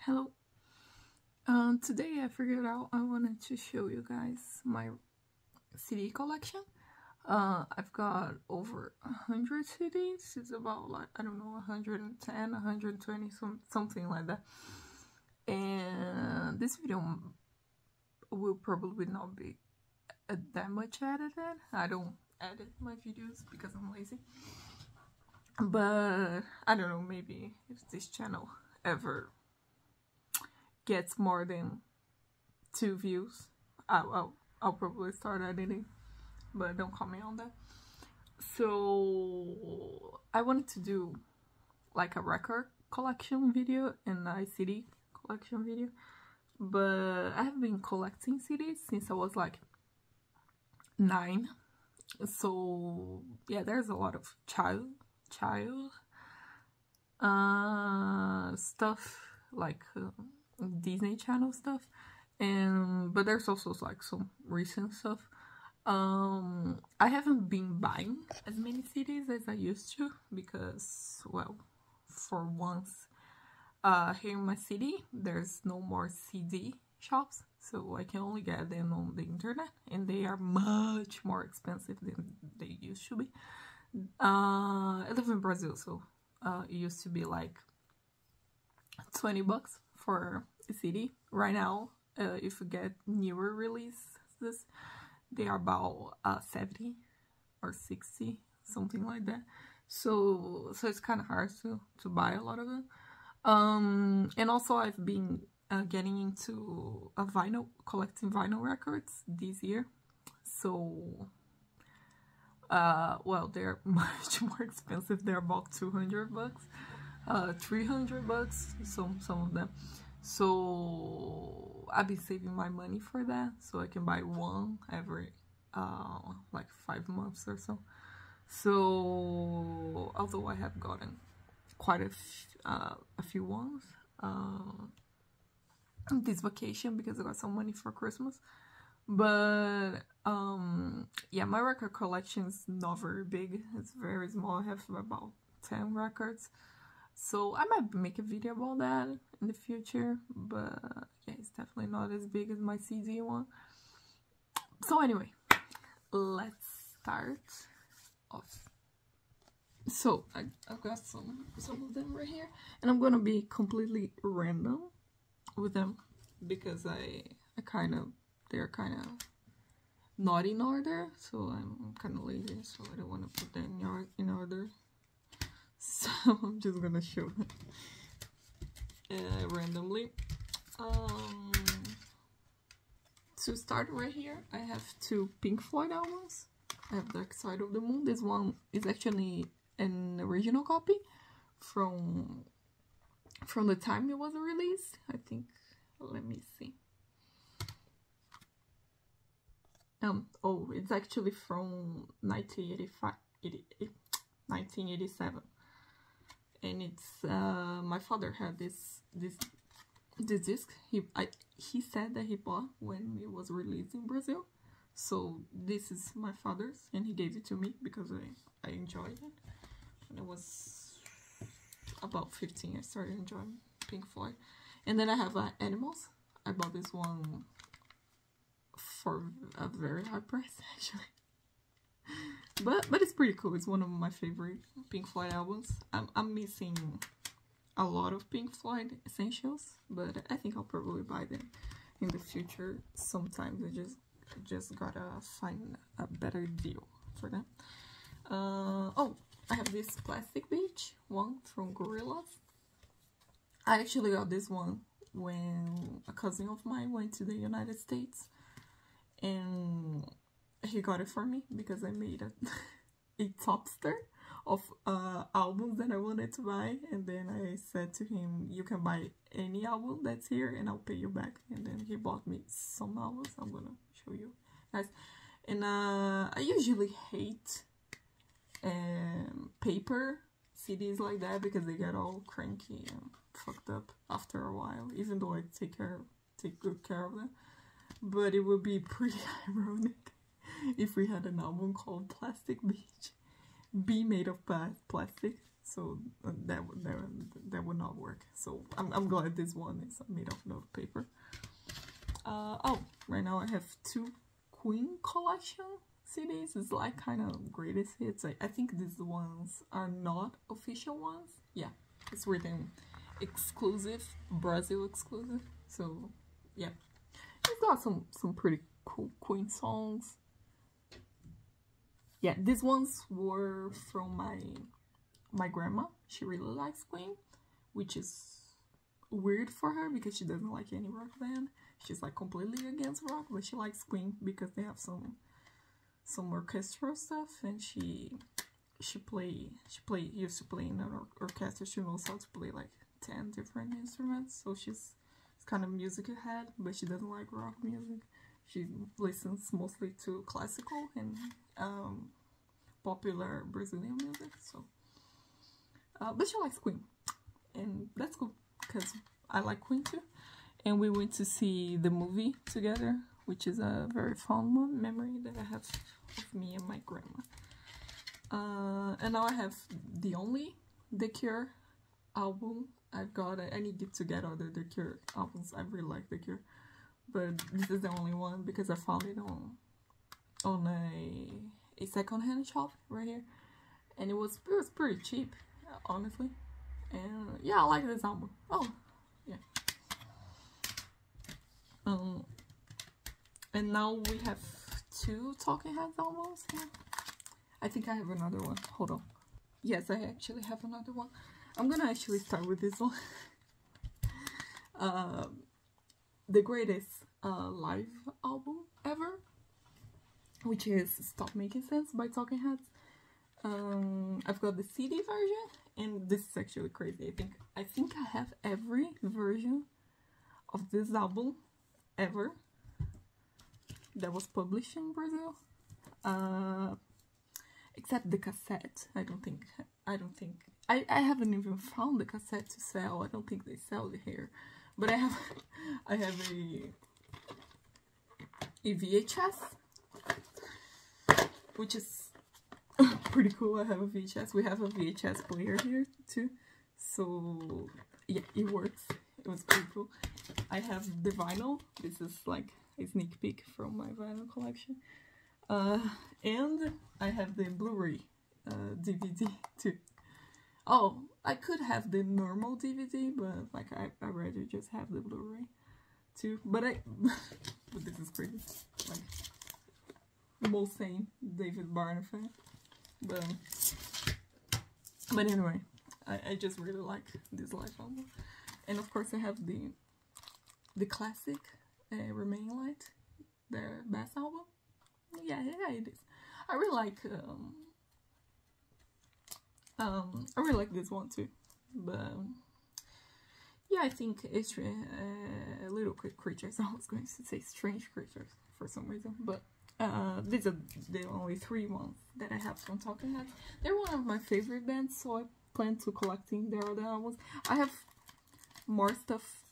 Hello. Today I figured out I wanted to show you guys my CD collection. I've got over 100 CDs. It's about like, I don't know, 110, 120, something like that. And this video will probably not be that much edited. I don't edit my videos because I'm lazy. But I don't know, maybe if this channel ever gets more than 2 views, I'll probably start editing, but don't comment on that. So I wanted to do like a record collection video and a CD collection video, but I have been collecting CDs since I was like 9. So yeah, there's a lot of child stuff, like Disney Channel stuff, but there's also like some recent stuff. I haven't been buying as many CDs as I used to because, well, for once, here in my city there's no more CD shops, so I can only get them on the internet, and they are much more expensive than they used to be. I live in Brazil, so it used to be like 20 bucks for a CD. Right now, if you get newer releases, they are about 70 or 60, something like that. So it's kind of hard to buy a lot of them. And also I've been getting into collecting vinyl records this year. So well, they're much more expensive. They're about 200 bucks, 300 bucks, some of them. So I've been saving my money for that, so I can buy one every like 5 months or so. So although I have gotten quite a few ones this vacation because I got some money for Christmas. But yeah, my record collection is not very big. It's very small. I have about 10 records. So I might make a video about that in the future, but yeah, it's definitely not as big as my CD one. So anyway, let's start off. So I've got some of them right here, and I'm gonna be completely random with them because they're kind of not in order, so I'm kind of lazy, so I don't want to put them in order. So I'm just gonna show them randomly. To start right here, I have 2 Pink Floyd albums. I have Dark Side of the Moon. This one is actually an original copy from the time it was released, I think. Let me see. Oh, it's actually from 1987, and it's my father had this disc. He said that he bought when it was released in Brazil. So this is my father's, and he gave it to me because I enjoyed it. When I was about 15, I started enjoying Pink Floyd. And then I have Animals. I bought this one for a very high price, actually. But it's pretty cool. It's one of my favorite Pink Floyd albums. I'm missing a lot of Pink Floyd essentials, but I think I'll probably buy them in the future. Sometimes I just gotta find a better deal for them. Oh, I have this Plastic Beach one from Gorillaz. I actually got this one when a cousin of mine went to the United States, and he got it for me because I made a topster of albums that I wanted to buy, and then I said to him, you can buy any album that's here and I'll pay you back. And then he bought me some albums. I'm gonna show you guys. And I usually hate paper CDs like that because they get all cranky and fucked up after a while, even though I take good care of them. But it would be pretty ironic if we had an album called Plastic Beach be made of plastic. so that would not work. So I'm glad this one is made of note paper. Oh, right now I have 2 Queen collection CDs. It's like kind of greatest hits. I think these ones are not official ones. Yeah, it's written exclusive, Brazil exclusive. So yeah, it's got some pretty cool Queen songs. Yeah, these ones were from my grandma. She really likes Queen, which is weird for her because she doesn't like any rock band. She's like completely against rock, but she likes Queen because they have some orchestral stuff, and she used to play in an orchestra. She knows how to play like 10 different instruments, so she's kind of music head, but she doesn't like rock music. She listens mostly to classical and popular Brazilian music. So, but she likes Queen, and that's cool because I like Queen too. And we went to see the movie together, which is a very fond memory that I have of me and my grandma. And now I have the only The Cure album I've got. I need to get other The Cure albums. I really like The Cure, but this is the only one because I found it on a second-hand shop right here, and it was pretty cheap, honestly. And yeah, I like this album. Oh, yeah. And now we have 2 Talking Heads albums here. I think I have another one. Hold on. Yes, I actually have another one. I'm gonna actually start with this one. The greatest live album ever, which is Stop Making Sense by Talking Heads. I've got the CD version, and this is actually crazy. I think I have every version of this album ever that was published in Brazil, except the cassette. I haven't even found the cassette to sell. I don't think they sell it here, but I have a VHS, which is pretty cool. I have a VHS. We have a VHS player here too, so yeah, it works. It was pretty cool. I have the vinyl. This is like a sneak peek from my vinyl collection. And I have the Blu-ray DVD too. Oh, I could have the normal DVD, but like I'd rather just have the Blu-ray too. But but this is crazy. Like the most sane David Byrne fan. But anyway, I just really like this live album. And of course I have the classic Remain Light, their best album. Yeah, it is. I really like this one too. But yeah, I think it's Little Creatures. I was going to say Strange Creatures for some reason, but these are the only 3 ones that I have from Talking Heads. They're one of my favorite bands, so I plan to collecting their other albums. I have more stuff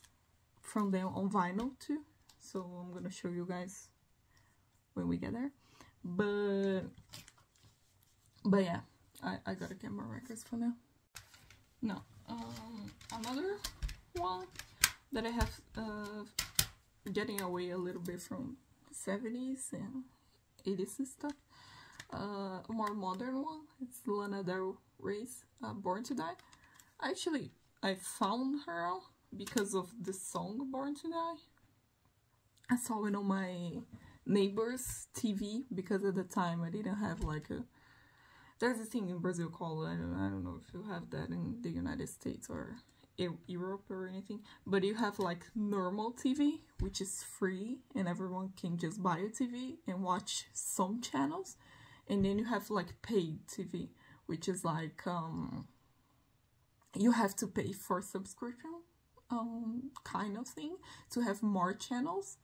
from them on vinyl too, so I'm gonna show you guys when we get there. But yeah, I gotta get more records for now. Now, another one that I have getting away a little bit from 70s and 80s stuff. A more modern one. It's Lana Del Rey's Born to Die. Actually, I found her because of the song Born to Die. I saw it on my neighbor's TV because at the time I didn't have like a... There's a thing in Brazil called, I don't know if you have that in the United States or Europe or anything, but you have like normal TV, which is free and everyone can just buy a TV and watch some channels. And then you have like paid TV, which is like you have to pay for subscription kind of thing to have more channels.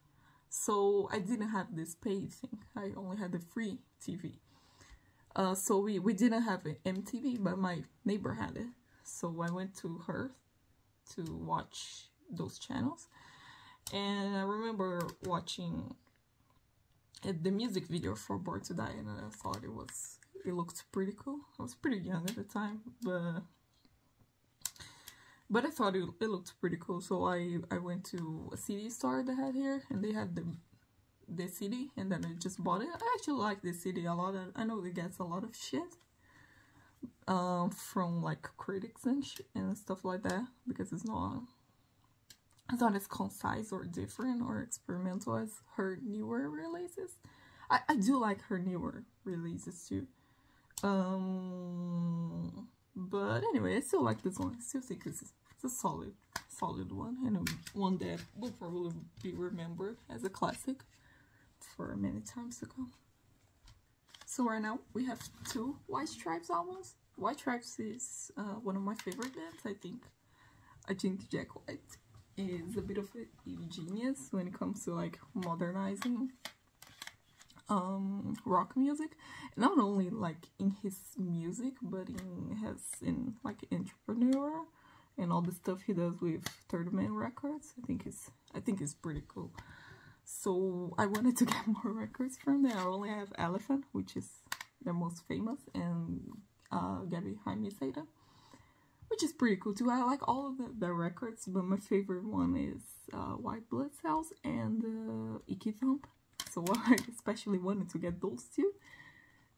So I didn't have this paid thing. I only had the free TV. So we didn't have an MTV, but my neighbor had it. So I went to her to watch those channels. And I remember watching the music video for Born to Die, and I thought it looked pretty cool. I was pretty young at the time, but But I thought it looked pretty cool, so I went to a CD store they had here, and they had the CD, and then I just bought it. I actually like this CD a lot. I know it gets a lot of shit from like critics and stuff like that, because it's not as concise or different or experimental as her newer releases. I do like her newer releases too. But anyway, I still like this one. I still think it's a solid one, and one that will probably be remembered as a classic for many times to come. So right now we have 2 White Stripes albums. White Stripes is one of my favorite bands. I think Jack White is a bit of a genius when it comes to like modernizing rock music, not only like in his music, but in like entrepreneur and all the stuff he does with Third Man Records. I think it's pretty cool. So I wanted to get more records from there. I only have Elephant, which is their most famous, and Get Behind Me Satan, which is pretty cool too. I like all of the records, but my favorite one is White Blood Cells and Icky Thump. So I especially wanted to get those 2,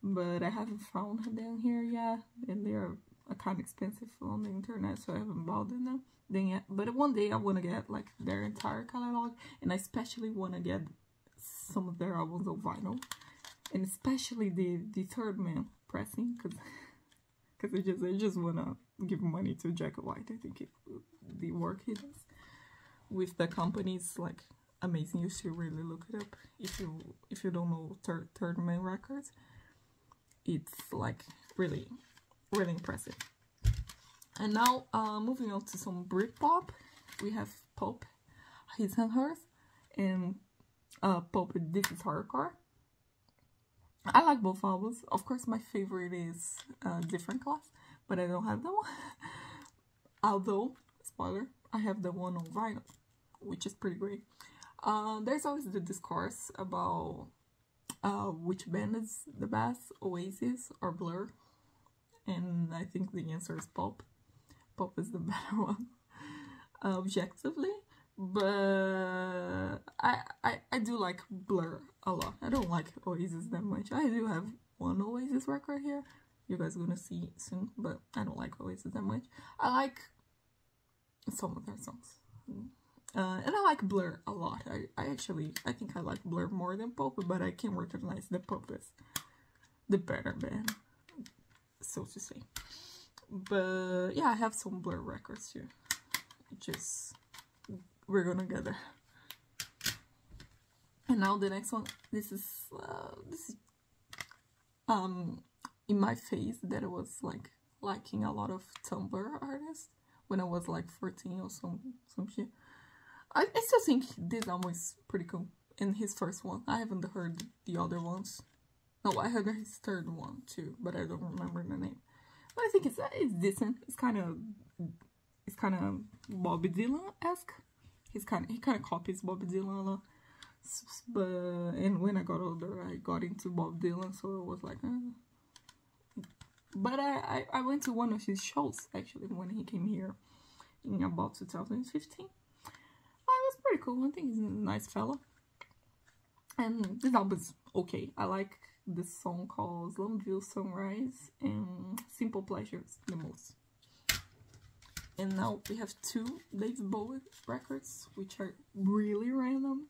but I haven't found them here yet, and they're kind of expensive on the internet, so I haven't bought them yet. But one day I want to get like their entire catalog, and I especially want to get some of their albums on vinyl, and especially the Third Man pressing, because I just want to give money to Jack White. I think the work he does with the companies like amazing. You should really look it up if you don't know Third Man Records. It's like really impressive. And now moving on to some Britpop, we have Pulp, His and Hers, and Pulp, This Is Hardcore. I like both albums. Of course, my favorite is Different Class, but I don't have that one. Although, spoiler, I have the one on vinyl, which is pretty great. There's always the discourse about which band is the best, Oasis or Blur, and I think the answer is Pulp. Pulp is the better one, objectively, but I do like Blur a lot. I don't like Oasis that much. I do have one Oasis record here, you guys are gonna see soon, but I don't like Oasis that much. I like some of their songs. And I like Blur a lot. I think I like Blur more than Pulp, but I can recognize that Pulp is the better band, so to say. But yeah, I have some Blur records here. We're gonna get there. And now the next one. This is in my phase that I was like liking a lot of Tumblr artists when I was like 14 or some shit. I still think this album is pretty cool. And his first one. I haven't heard the other ones. No, I heard his third one too, but I don't remember the name. But I think it's decent. It's kind of Bobby Dylan-esque. He kind of copies Bobby Dylan a lot. And when I got older, I got into Bob Dylan, so it was like, But I went to one of his shows actually when he came here in about 2015. It was pretty cool. I think he's a nice fella. And this album is okay. I like this song called Slumville Sunrise and Simple Pleasures the most. And now we have 2 David Bowie records, which are really random.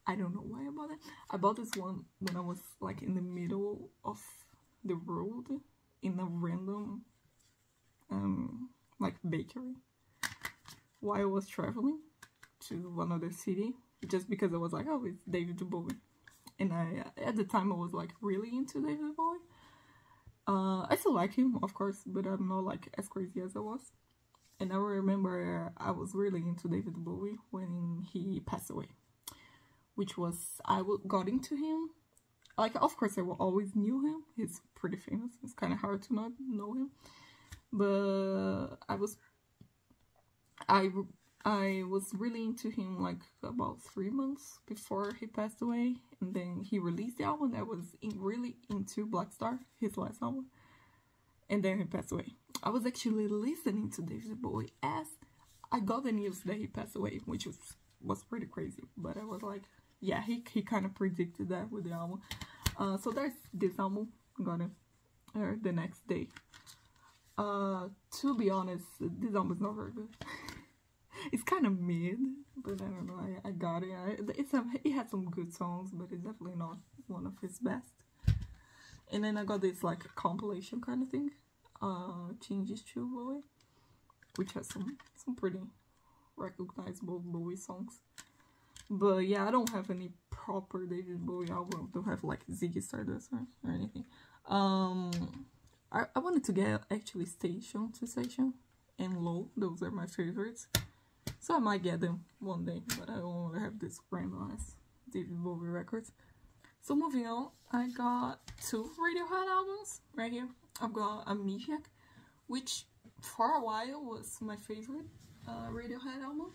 I don't know why I bought it. I bought this one when I was like in the middle of the road in a random like bakery while I was traveling to another city, just because I was like, oh, it's David Bowie. And at the time I was like really into David Bowie. I still like him, of course, but I'm not like as crazy as I was. And I remember I was really into David Bowie when he passed away, which was, I got into him, like, of course I always knew him. He's pretty famous. It's kind of hard to not know him. But I was really into him like about 3 months before he passed away, and then he released the album. I was really into Black Star, his last album, and then he passed away. I was actually listening to David Bowie as I got the news that he passed away, which was pretty crazy. But I was like, yeah, he kind of predicted that with the album. So there's this album. I'm gonna air the next day. To be honest, this album is not very good. It's kind of mid, but I don't know. I got it. It had some good songs, but it's definitely not one of his best. And then I got this like compilation kind of thing, Changes to Bowie, which has some pretty recognizable Bowie songs. But yeah, I don't have any proper David Bowie album. I don't have like Ziggy Stardust or anything. I wanted to get actually Station to Station and Low. Those are my favorites. So I might get them one day, but I don't want to have this random ass David Bowie records. So moving on, I got 2 Radiohead albums right here. I've got Amnesiac, which for a while was my favorite Radiohead album.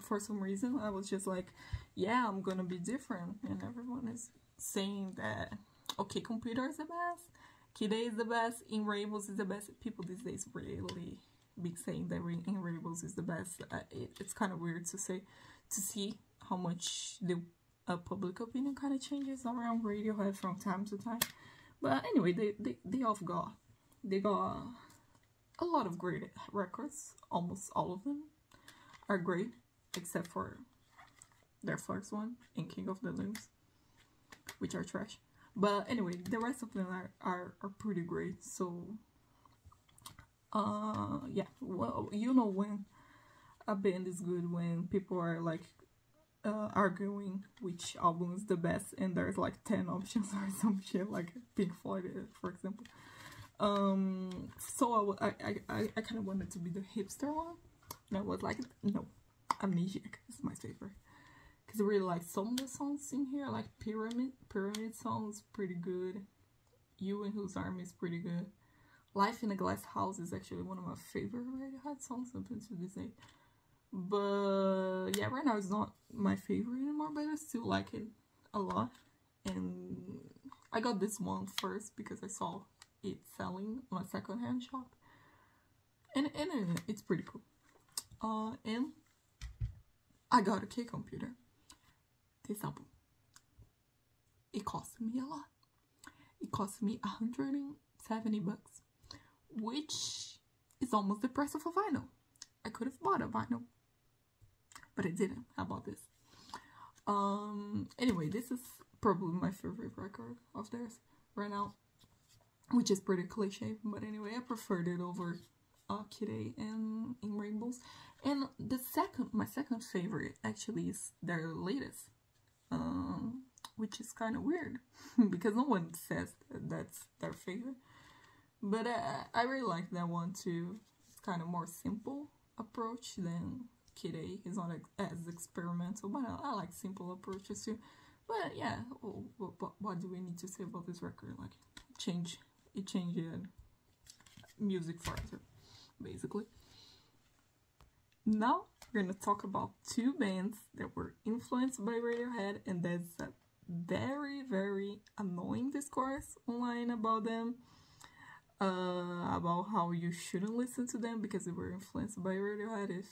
For some reason, I was just like, yeah, I'm gonna be different. And everyone is saying that, OK Computer is the best, Kid A is the best, In Rainbows is the best. People these days really be saying that In Rainbows is the best. It's kind of weird to see how much the public opinion kind of changes around Radiohead from time to time. But anyway, they got a lot of great records. Almost all of them are great, except for their first one, and King of the Limbs, which are trash. But anyway, the rest of them are pretty great. So yeah, well, you know when a band is good when people are like arguing which album is the best, and there's like 10 options or some shit, like Pink Floyd, for example. So I kind of wanted to be the hipster one, and I was like, no, Amnesiac is my favorite, because I really like some of the songs in here, like Pyramid songs, pretty good. You and Whose Army is pretty good. Life in a Glass House is actually one of my favorite Radiohead songs up until this day. But yeah, right now it's not my favorite anymore, but I still like it a lot. And I got this one first because I saw it selling on a secondhand shop, and it's pretty cool. And I got a OK Computer. This album, it cost me a lot. It cost me $170, which is almost the price of a vinyl. I could have bought a vinyl, but I didn't. How about this? Anyway, this is probably my favorite record of theirs right now, which is pretty cliche, but anyway, I preferred it over Kid A and In Rainbows. And my second favorite actually is their latest, which is kind of weird because no one says that's their favorite, but I really like that one too. It's kind of more simple approach than Kid A. Is not as experimental, but I like simple approaches too. But yeah, what do we need to say about this record? Like, it changed music forever, basically. Now we're gonna talk about 2 bands that were influenced by Radiohead, and there's a very, very annoying discourse online about them, about how you shouldn't listen to them because they were influenced by Radiohead,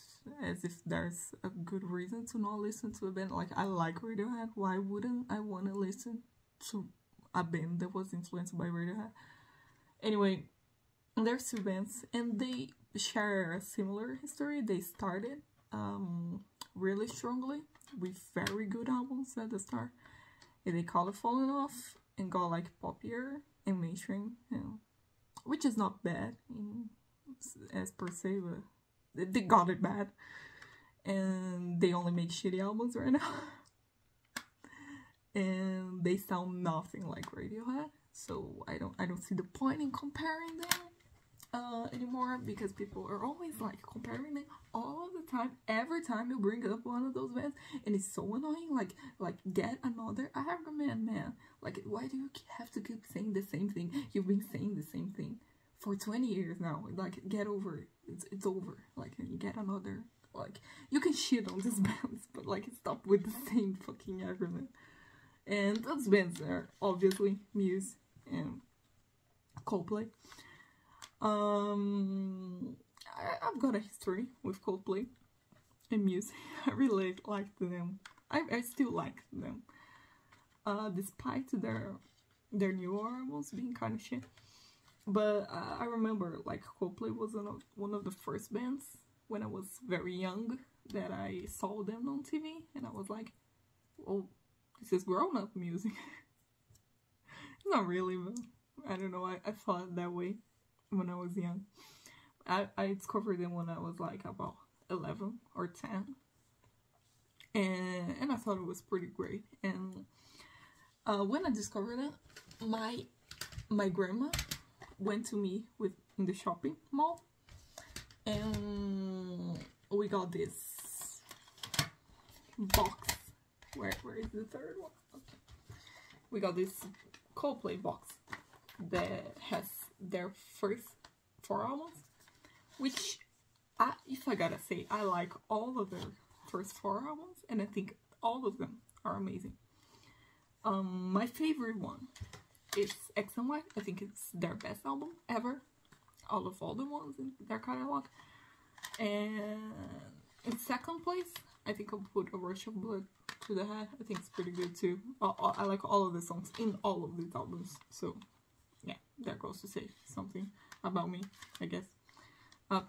as if there's a good reason to not listen to a band. Like, I like Radiohead, why wouldn't I want to listen to a band that was influenced by Radiohead? Anyway, there's 2 bands, and they share a similar history. They started really strongly with very good albums at the start, and they call it falling off and got like poppier and mainstream, you know, which is not bad as per se, but they got it bad, and they only make shitty albums right now. And they sound nothing like Radiohead, so I don't see the point in comparing them anymore, because people are always like comparing them all the time, every time you bring up one of those bands, and it's so annoying. Like get another argument, man. Like, why do you have to keep saying the same thing? You've been saying the same thing for 20 years now. Like, get over it. It's over. Like, get another. Like, you can shit on these bands, but like, stop with the same fucking argument. And those bands are obviously Muse and Coldplay. I've got a history with Coldplay and music. I really liked them. I still like them, despite their new albums being kind of shit. But I remember like Coldplay was one of the first bands when I was very young that I saw them on TV, and I was like, "Oh, this is grown-up music." It's not really, but I don't know. I thought that way when I was young. I discovered them when I was like about 11 or 10, and I thought it was pretty great. And when I discovered it, my grandma went to me in the shopping mall, and we got this box. Where is the third one? Okay. We got this Coldplay box that has their first 4 albums, which, if I gotta say, I like all of their first 4 albums, and I think all of them are amazing. My favorite one is X and Y. I think it's their best album ever, out of all the ones in their catalog. And in second place, I think I'll put A Rush of Blood to the Head. I think it's pretty good too. I like all of the songs in all of these albums. So yeah, that goes to say something about me, I guess.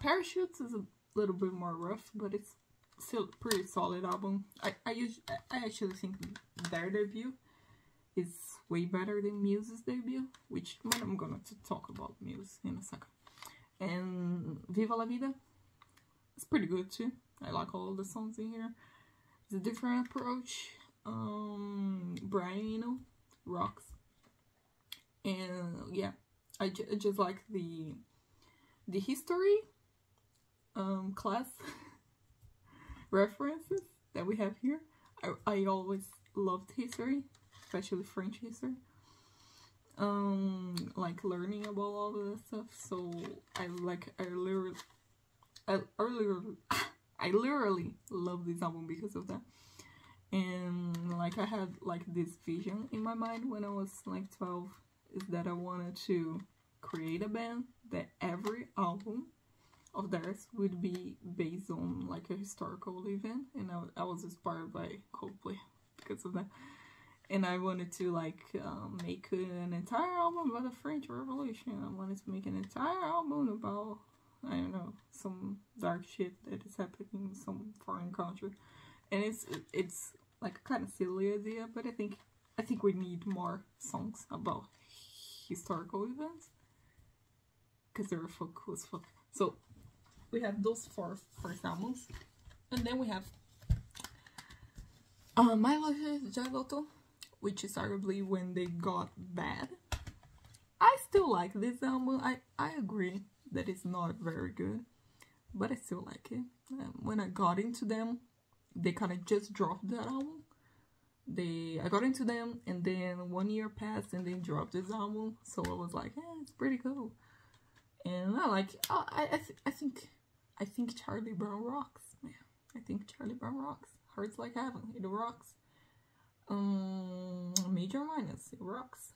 Parachutes is a little bit more rough, but it's still a pretty solid album. I actually think their debut is way better than Muse's debut, which I'm gonna talk about Muse in a second. And Viva La Vida, it's pretty good too. I like all the songs in here. It's a different approach. Brian Eno rocks. And yeah, I just like the history class references that we have here. I always loved history, especially French history. Like learning about all of that stuff. So I literally love this album because of that. And like I had like this vision in my mind when I was like 12, is that I wanted to create a band that every album of theirs would be based on like a historical event, and I was inspired by Coldplay because of that. And I wanted to like make an entire album about the French Revolution. I wanted to make an entire album about, I don't know, some dark shit that is happening in some foreign country. And it's like a kind of silly idea, but I think we need more songs about historical events because they're cool as fuck. So we have those 4 first albums, and then we have My Life is Gelato, which is arguably when they got bad. I still like this album. I agree that it's not very good, but I still like it. When I got into them, they kind of just dropped that album. I got into them, and then 1 year passed, and they dropped this album. So I was like, it's pretty cool, and I like. I think Charlie Brown rocks. Man, I think Charlie Brown rocks. Hurts Like Heaven, it rocks. Major Minus, it rocks.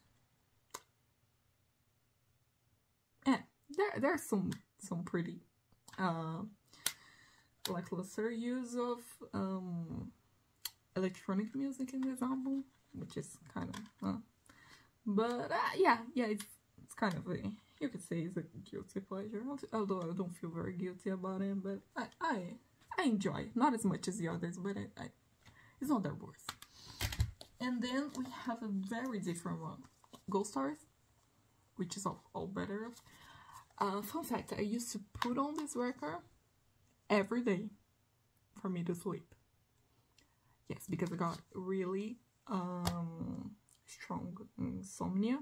And there's some pretty lackluster use of electronic music in this album, which is kind of but yeah, it's kind of you could say it's a guilty pleasure, although I don't feel very guilty about it, but I enjoy it, not as much as the others, but it's not that worse. And then we have a very different one, Ghost Stars, which is all better. Fun fact, I used to put on this record every day for me to sleep. Yes, because I got really strong insomnia.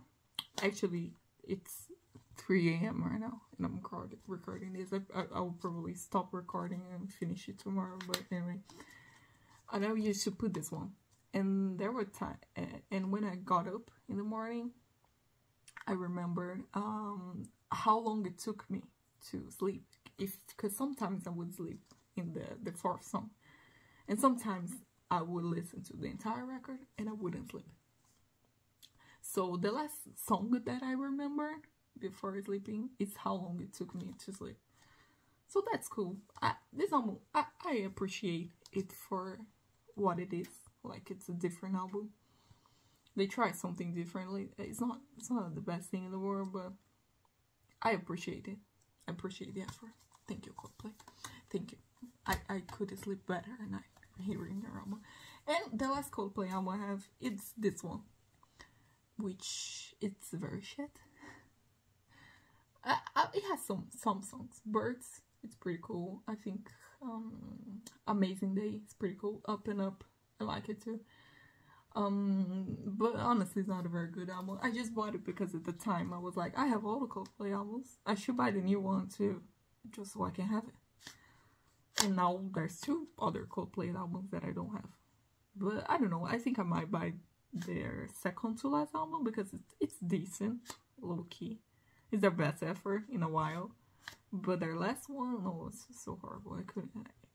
Actually, it's 3 a.m. right now, and I'm recording this. I'll probably stop recording and finish it tomorrow, but anyway. And I used to put this one. And there were times, and when I got up in the morning, I remembered how long it took me to sleep. Because sometimes I would sleep in the 4th song, and sometimes I would listen to the entire record and I wouldn't sleep. So the last song that I remembered before sleeping is how long it took me to sleep. So that's cool. This album, I appreciate it for what it is. Like, it's a different album. They try something differently. It's not the best thing in the world, but I appreciate it. I appreciate the effort. Thank you, Coldplay. Thank you. I could sleep better at night hearing their album. And the last Coldplay album I have, it's this one, which it's very shit. It has some songs. Birds, it's pretty cool. I think Amazing Day is pretty cool. Up and Up, I like it too. But honestly, it's not a very good album. I just bought it because at the time I was like, I have all the Coldplay albums. I should buy the new one too, just so I can have it. And now there's 2 other Coldplay albums that I don't have. But I don't know, I think I might buy their second to last album because it's decent, low key. It's their best effort in a while. But their last one, oh, it's so horrible. I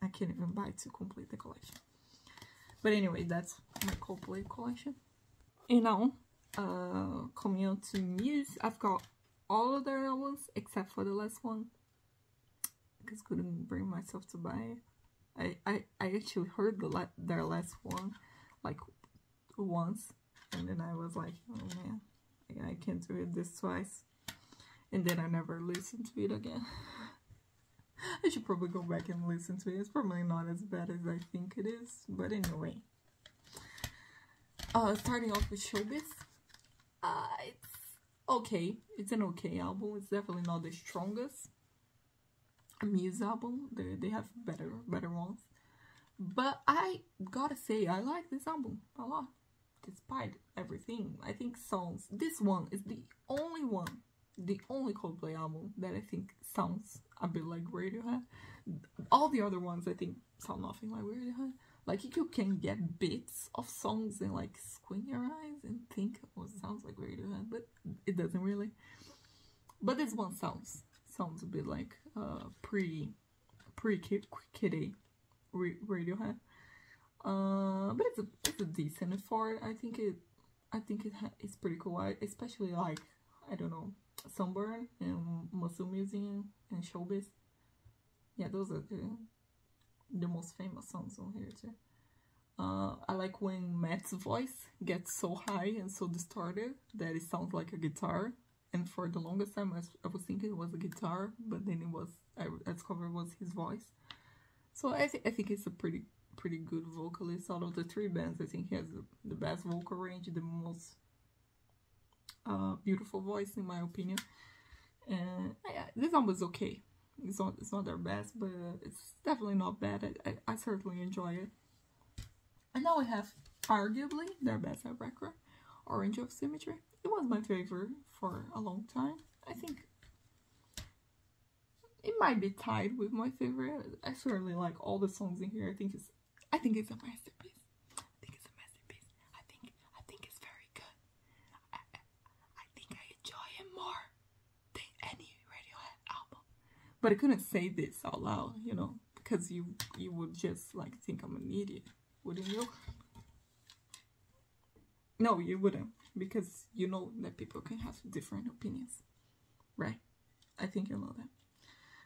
can't even buy it to complete the collection. But anyway, that's my Coldplay collection. And now, coming on to Muse, I've got all of their albums except for the last one, because couldn't bring myself to buy it. I actually heard their last one like once, and then I was like, oh man, I can't do it this twice. And then I never listened to it again. I should probably go back and listen to it. It's probably not as bad as I think it is, but anyway. Starting off with Showbiz. It's okay. It's an okay album. It's definitely not the strongest Muse album. They have better ones. But I gotta say, I like this album a lot. Despite everything. I think songs. This one is the only Coldplay album that I think sounds a bit like Radiohead. All the other ones I think sound nothing like Radiohead. Like, you can get bits of songs and like squint your eyes and think, oh, it sounds like Radiohead, but it doesn't really. But this one sounds a bit like pre-Kid Radiohead. But it's a decent effort. I think it's pretty cool. I especially like, I don't know, Sunburn and Muscle Museum and Showbiz. Yeah, those are the most famous songs on here too. I like when Matt's voice gets so high and so distorted that it sounds like a guitar. And for the longest time, I was thinking it was a guitar, but then I discovered it was his voice. So I think it's a pretty good vocalist. Out of the 3 bands, I think he has the best vocal range, the most beautiful voice in my opinion. And this album is okay. It's not their best, but it's definitely not bad. I certainly enjoy it. And now we have arguably their best record, Orange of Symmetry. It was my favorite for a long time. I think it might be tied with my favorite. I certainly like all the songs in here. I think it's a masterpiece. I think it's very good. I think I enjoy it more than any Radiohead album. But I couldn't say this out loud, you know, because you would just like think I'm an idiot, wouldn't you? No, you wouldn't, because you know that people can have different opinions, right? I think you know that.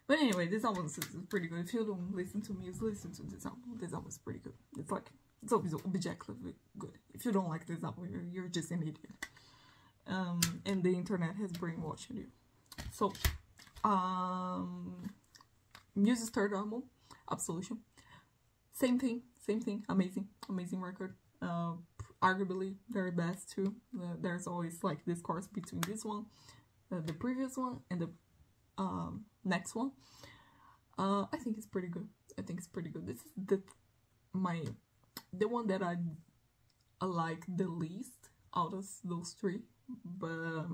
But anyway, this album is pretty good. If you don't listen to Muse, listen to this album. This album is pretty good. It's always objectively good. If you don't like this album, you're just an idiot. And the internet has brainwashed you. So, Muse's 3rd album, Absolution. Same thing. Amazing record. Arguably their best too. There's always like discourse between this one, the previous one, and the next one. I think it's pretty good. This is the one that I like the least out of those 3, but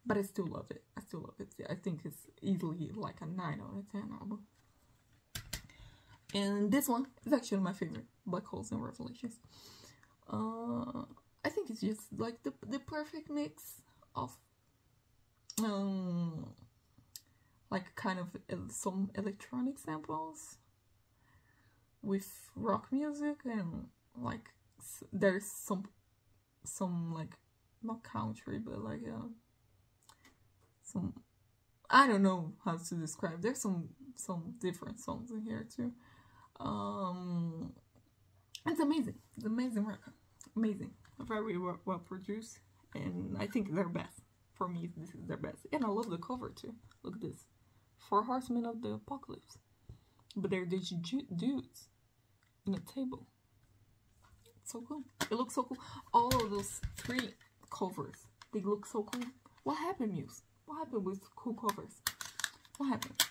I still love it. I think it's easily like a 9 out of 10 album. And this one is actually my favorite, Black Holes and Revelations. I think it's just like the perfect mix of like kind of some electronic samples with rock music, and like there's some like, not country, but like some, I don't know how to describe. There's some different songs in here too. It's amazing. It's an amazing record. Amazing. Very well produced, and I think they're best. For me, this is their best. And I love the cover too. Look at this. 4 Horsemen of the Apocalypse. But they're these dudes in a table. It's so cool. It looks so cool. All of those 3 covers, they look so cool. What happened, Muse? What happened with cool covers? What happened?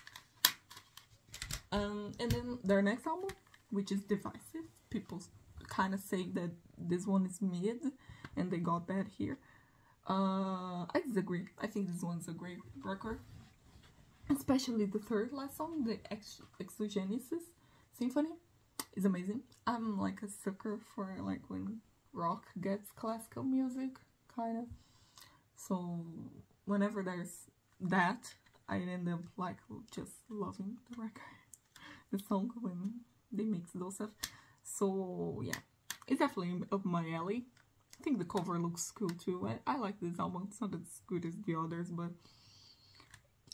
And then their next album, which is Divisive. People kind of say that this one is mid, and they got that here. I disagree. I think this one's a great record. Especially the third last song, the Exogenesis Symphony, is amazing. I'm like a sucker for like when rock gets classical music, kind of. So whenever there's that, I end up like just loving the record, the song when they mix those stuff. So yeah, it's definitely up my alley. I think the cover looks cool too. I like this album. It's not as good as the others, but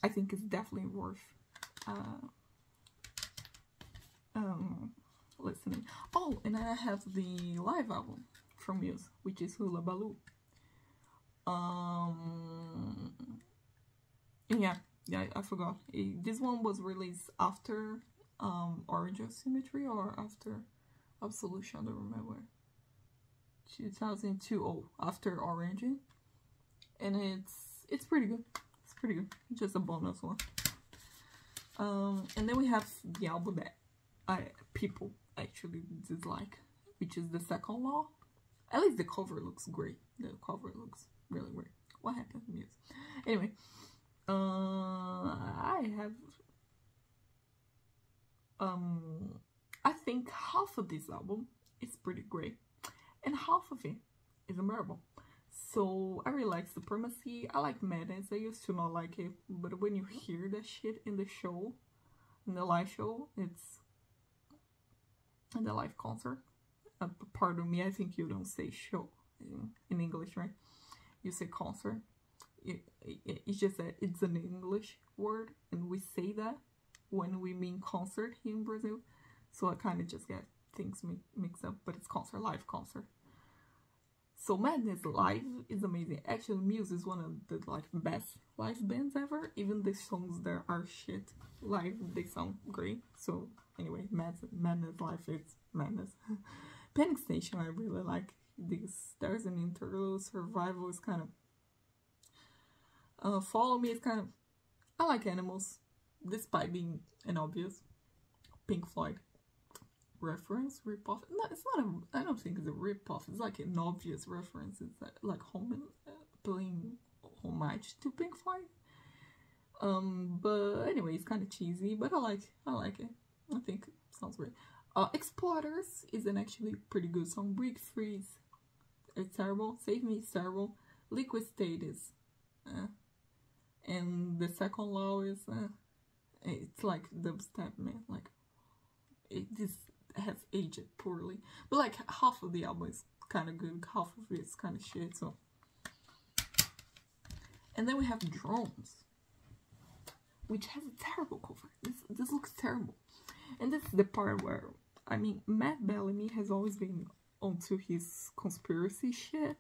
I think it's definitely worth listening. Oh, and I have the live album from Muse, which is Hula Baloo. Yeah, I forgot. This one was released after Orange of Symmetry or after Absolution, I don't remember. 2002, oh, after Orange. And it's pretty good. It's pretty good. Just a bonus one. And then we have the album that people actually dislike, which is The Second Law. At least the cover looks great. The cover looks really great. What happened to Muse? Anyway, I think half of this album is pretty great, and half of it is unbearable. So I really like Supremacy. I like Madness. I used to not like it, but when you hear that shit in the show, in the live show, it's in the live concert. Pardon me, I think you don't say show in English, right? You say concert. It's just that it's an English word, and we say that when we mean concert here in Brazil. So I kind of just get things mixed up, but it's concert, live concert. So Madness live is amazing. Actually, Muse is one of the like best live bands ever. Even the songs that are shit live, they sound great. So anyway, Madness live is madness. Panic Station, I really like this. There's an interlude. Survival is kind of Follow Me is kind of, I like Animals, despite being an obvious Pink Floyd reference, rip-off. No, it's not a, I don't think it's a rip-off. It's like an obvious reference. It's like playing homage to Pink Floyd. But anyway, it's kind of cheesy, but I like it. I think it sounds great. Explorers is an actually pretty good song. Break Free it's terrible. Save Me is terrible. Liquid State is and The Second Law is it's like dubstep, man. Like this has aged poorly, but like half of the album is kind of good, half of it is kind of shit. So, and then we have Drones, which has a terrible cover. This looks terrible, and this is the part where, I mean, Matt Bellamy has always been onto his conspiracy shit,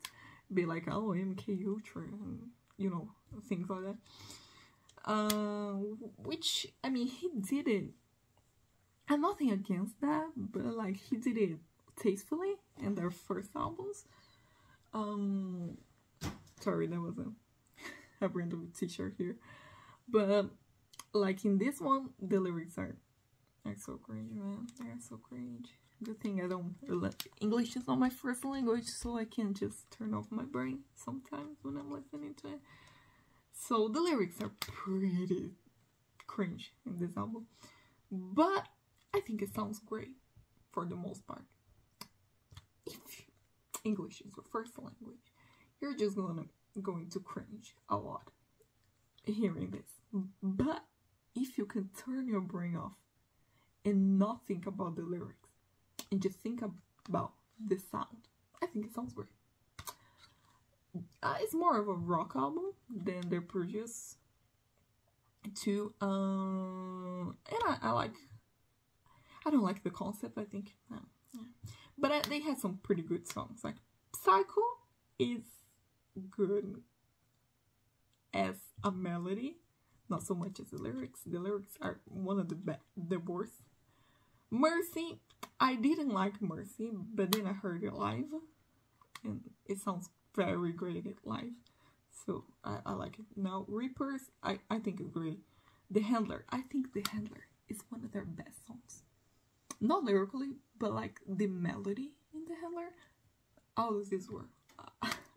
be like, oh, MK Ultra, and you know, things like that. Which, I mean, he did it. I'm nothing against that, but like he did it tastefully in their first albums. Sorry, that was a random t-shirt here, but like in this one, the lyrics are so cringe, man. They're so cringe. Good thing I don't. English is not my first language, so I can just turn off my brain sometimes when I'm listening to it. So the lyrics are pretty cringe in this album, but I think it sounds great for the most part. If English is your first language, you're just going to cringe a lot hearing this. But if you can turn your brain off and not think about the lyrics and just think about the sound, I think it sounds great. It's more of a rock album than their previous too. And I don't like the concept, I think. Yeah. But they had some pretty good songs. Like, Psycho is good as a melody, not so much as the lyrics. The lyrics are one of the worst. Mercy, I didn't like Mercy, but then I heard it live, and it sounds very great at live. So I like it. Now, Reapers, I think it's great. The Handler, I think The Handler is one of their best songs. Not lyrically, but like the melody in The Handler, out of this world.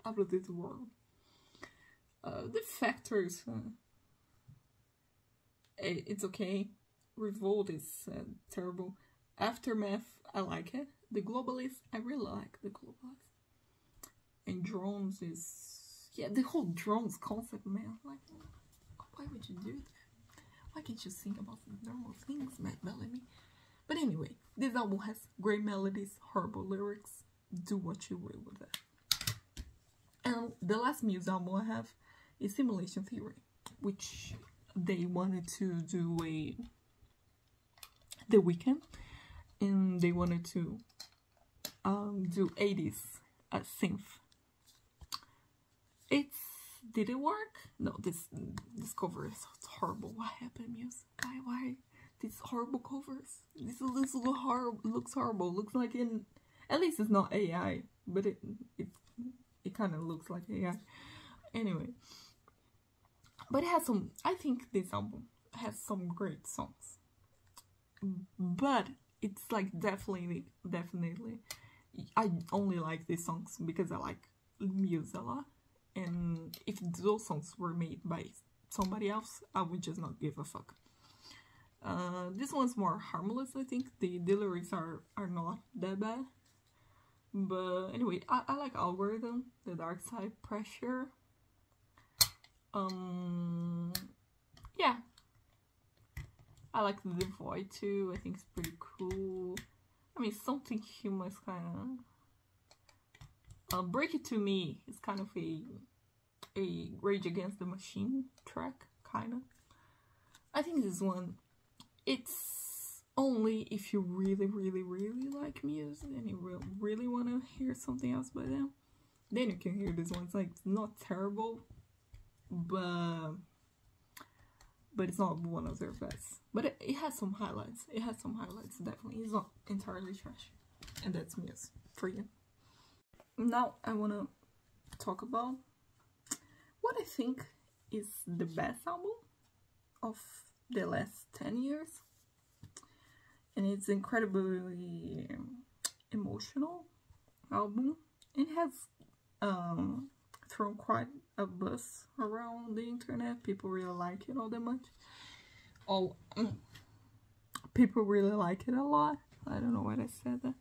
Out of this world. The Factors, it's okay. Revolt is terrible. Aftermath, I like it. The Globalists, I really like The Globalists. And Drones is... yeah, the whole Drones concept, man. Like, why would you do that? Why can't you sing about normal things, Matt Bellamy? But anyway, this album has great melodies, horrible lyrics. Do what you will with it. And the last Muse album I have is Simulation Theory, which they wanted to do The Weeknd, and they wanted to do 80s synth. Did it work? No, this cover is horrible. What happened, Muse? Why these horrible covers? This looks horrible. Looks like at least it's not AI, but it kind of looks like AI. Anyway, but it has some. I think this album has some great songs, but it's like definitely. I only like these songs because I like Muse a lot. And if those songs were made by somebody else, I would just not give a fuck. This one's more harmless, I think. The lyrics are not that bad. But anyway, I like Algorithm, The Dark Side, Pressure. Yeah. I like The Void too. I think it's pretty cool. I mean, Something Human is kind of... Break It To Me is kind of a Rage Against the Machine track, kind of. I think this one, it's only if you really like Muse and you really want to hear something else by them, then you can hear this one. It's like, it's not terrible, but it's not one of their best. But it has some highlights. It has some highlights, definitely. It's not entirely trash. And that's Muse for you. Now I want to talk about what I think is the best album of the last 10 years. And it's incredibly emotional album. It has thrown quite a buzz around the internet. People really like it all that much. People really like it a lot. I don't know why I said that.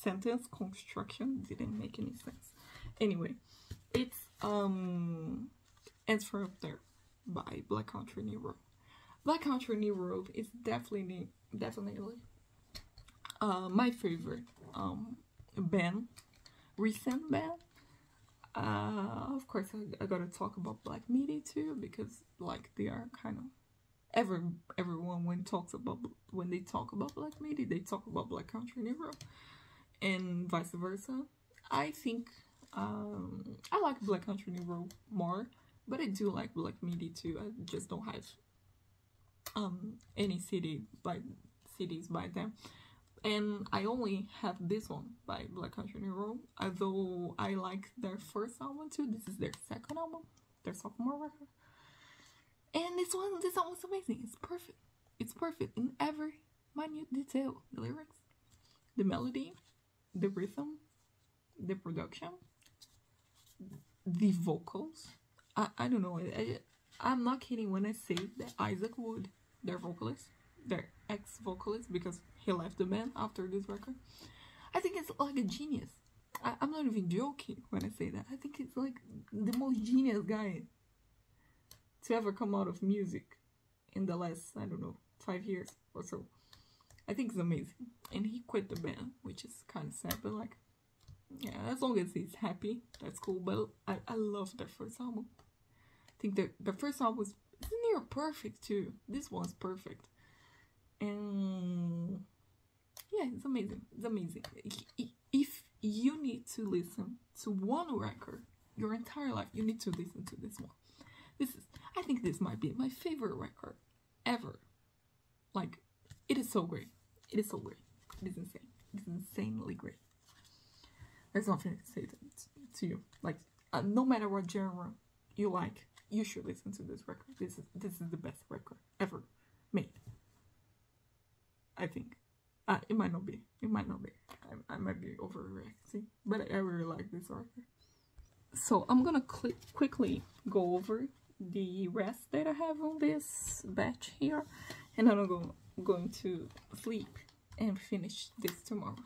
Sentence construction didn't make any sense. Anyway, it's Answer Up There by Black Country New Road. Black Country New Road is definitely my favorite recent band. Of course, I gotta talk about Black Midi too, because like they are kind of everyone when they talk about Black Midi, they talk about Black Country New Road, and vice versa. I think I like Black Country New Road more, but I do like Black Midi too. I just don't have any CDs by them, and I only have this one by Black Country New Road. Although I like their first album too. This is their second album, their sophomore record. And this album's amazing. It's perfect. It's perfect in every minute detail. The lyrics, the melody, the rhythm, the production, the vocals. I don't know. I'm not kidding when I say that Isaac Wood, their vocalist, their ex-vocalist, because he left the band after this record, I think it's like a genius. I'm not even joking when I say that. I think it's like the most genius guy to ever come out of music in the last, I don't know, 5 years or so. I think it's amazing. And he quit the band, which is kind of sad, but like, yeah, as long as he's happy, that's cool. But I love their first album. think the first album was near perfect too. This one's perfect. And yeah, it's amazing. It's amazing. If you need to listen to one record your entire life, you need to listen to this one. I think this might be my favorite record ever. Like, it is so great. It is so great. It is insane. It's insanely great. There's nothing to say to you. Like, no matter what genre you like, you should listen to this record. This is the best record ever made. I think. It might not be. It might not be. I might be overreacting. But I really like this record. So I'm gonna quickly go over the rest that I have on this batch here. And then I'm going to sleep and finish this tomorrow.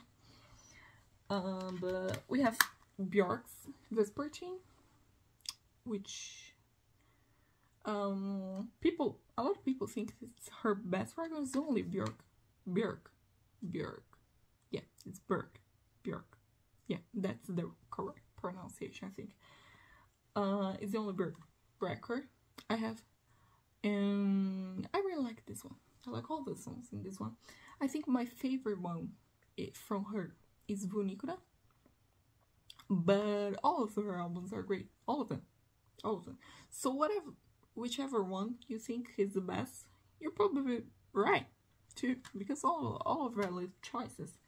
But we have Björk's Vespertine, which a lot of people think it's her best record. It's only Björk. Yeah, it's Björk. Yeah, that's the correct pronunciation, I think. It's the only Björk record I have, and I really like this one. I like all the songs in this one. I think my favorite one from her is Vunicura, but all of her albums are great. All of them. So whichever one you think is the best, you're probably right too, because all of her choices.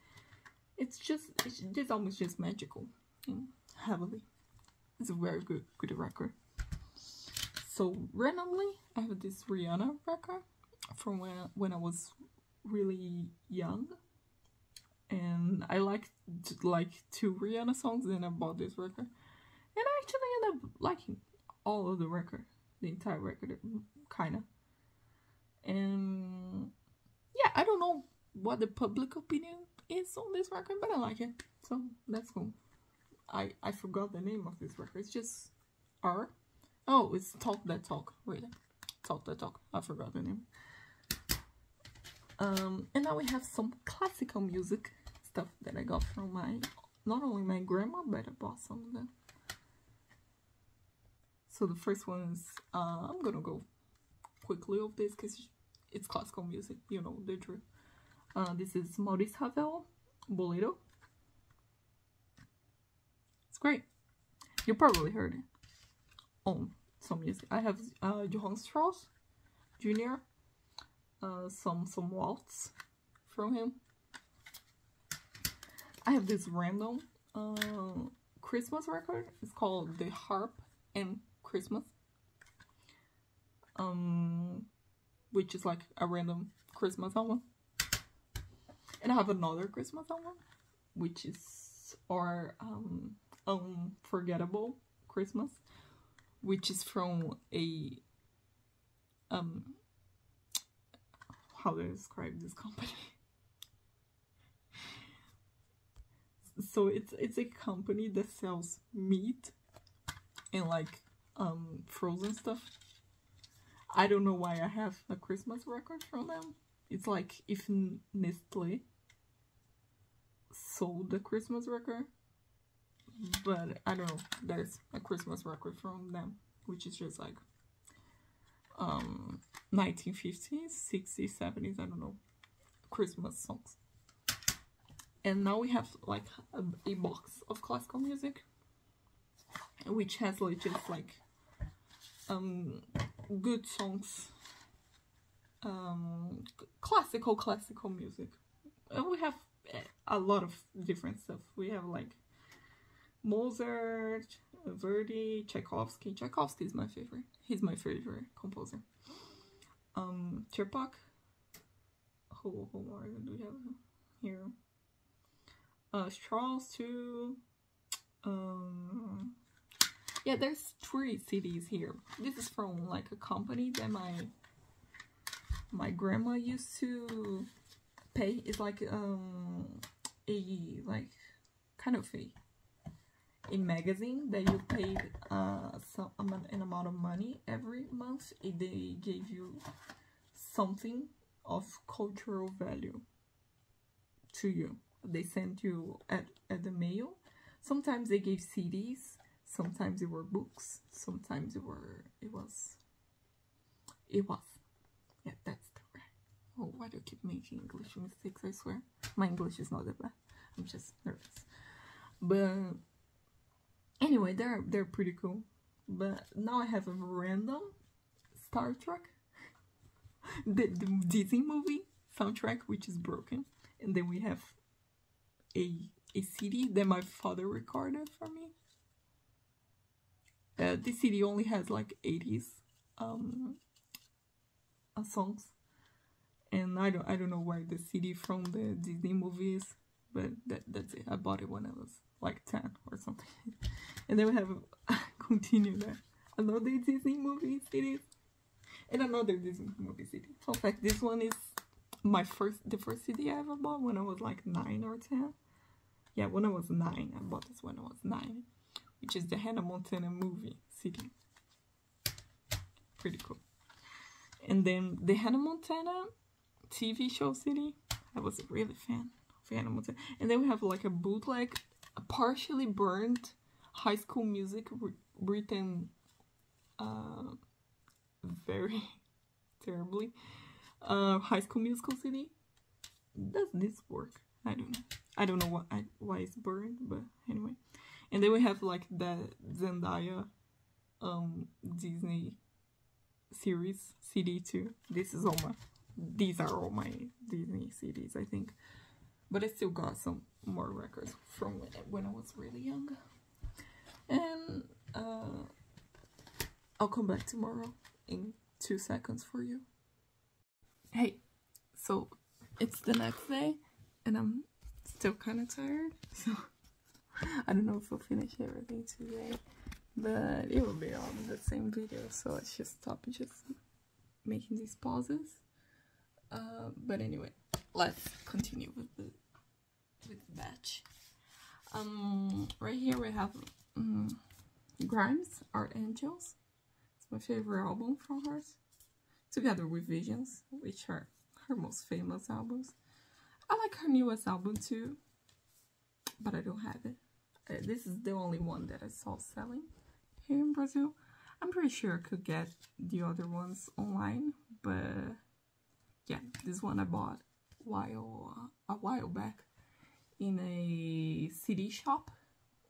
This album is just magical and heavenly. It's a very good record. So randomly, I have this Rihanna record from when I was really young, and I liked like 2 Rihanna songs, and I bought this record, and I actually ended up liking all of the record, the entire record, kinda. And yeah, I don't know what the public opinion is on this record, but I like it, so that's cool. I forgot the name of this record. It's just R. Oh, it's Talk That Talk. Wait, Talk That Talk. I forgot the name. And now we have some classical music stuff that I got from not only my grandma, but I bought some of them. So the first one is, I'm gonna go quickly over this because it's classical music, you know the drill. This is Maurice Ravel, Bolero. It's great. You probably heard it on some music. I have Johann Strauss Jr., some waltz from him. I have this random Christmas record. It's called The Harp and Christmas, which is like a random Christmas album. And I have another Christmas album, which is our Unforgettable Christmas, which is from a how do I describe this company? So it's a company that sells meat and like frozen stuff. I don't know why I have a Christmas record from them. It's like if Nestle sold the Christmas record, but I don't know, there's a Christmas record from them, which is just like 1950s, 60s, 70s, I don't know, Christmas songs. And now we have like a box of classical music, which has like just like good songs, classical music. And we have a lot of different stuff. We have like Mozart, Verdi, Tchaikovsky. Tchaikovsky is my favorite. He's my favorite composer. Chepak. Who more do we have here? Strauss too. Yeah, there's 3 CDs here. This is from like a company that my grandma used to pay. It's like a kind of a magazine that you paid an amount of money every month. They gave you something of cultural value to you. They sent you at the mail. Sometimes they gave CDs, Sometimes it were books. Sometimes it was. Yeah, that's correct. Oh, why do I keep making English mistakes? I swear, my English is not that bad. I'm just nervous. But anyway, they're pretty cool. But now I have a random Star Trek, the Disney movie soundtrack, which is broken, and then we have a CD that my father recorded for me. This CD only has like 80s songs, and I don't know why the CD from the Disney movies, but that's it. I bought it when I was like 10 or something. And then we have continue that another Disney movie CDs and another Disney movie CD. Fun fact: this one is the first CD I ever bought when I was like 9 or 10. Yeah, when I was 9. I bought this when I was 9, which is the Hannah Montana movie CD. Pretty cool. And then the Hannah Montana TV show CD. I was a really fan of Hannah Montana. And then we have like a bootleg, a partially burned High School Music written very terribly. High School Musical CD. Does this work? I don't know. I don't know why it's burned, but anyway. And then we have like the Zendaya Disney series CD too. These are all my Disney CDs, I think. But I still got some more records from when I was really young. And I'll come back tomorrow in 2 seconds for you. Hey, so it's the next day and I'm still kind of tired, so I don't know if I'll finish everything today, but it will be on the same video, so let's just stop just making these pauses. But anyway, let's continue with the batch. Right here we have Grimes, Art Angels. It's my favorite album from hers, together with Visions, which are her most famous albums. I like her newest album too, but I don't have it. This is the only one that I saw selling here in Brazil. I'm pretty sure I could get the other ones online, but yeah, this one I bought a while back in a CD shop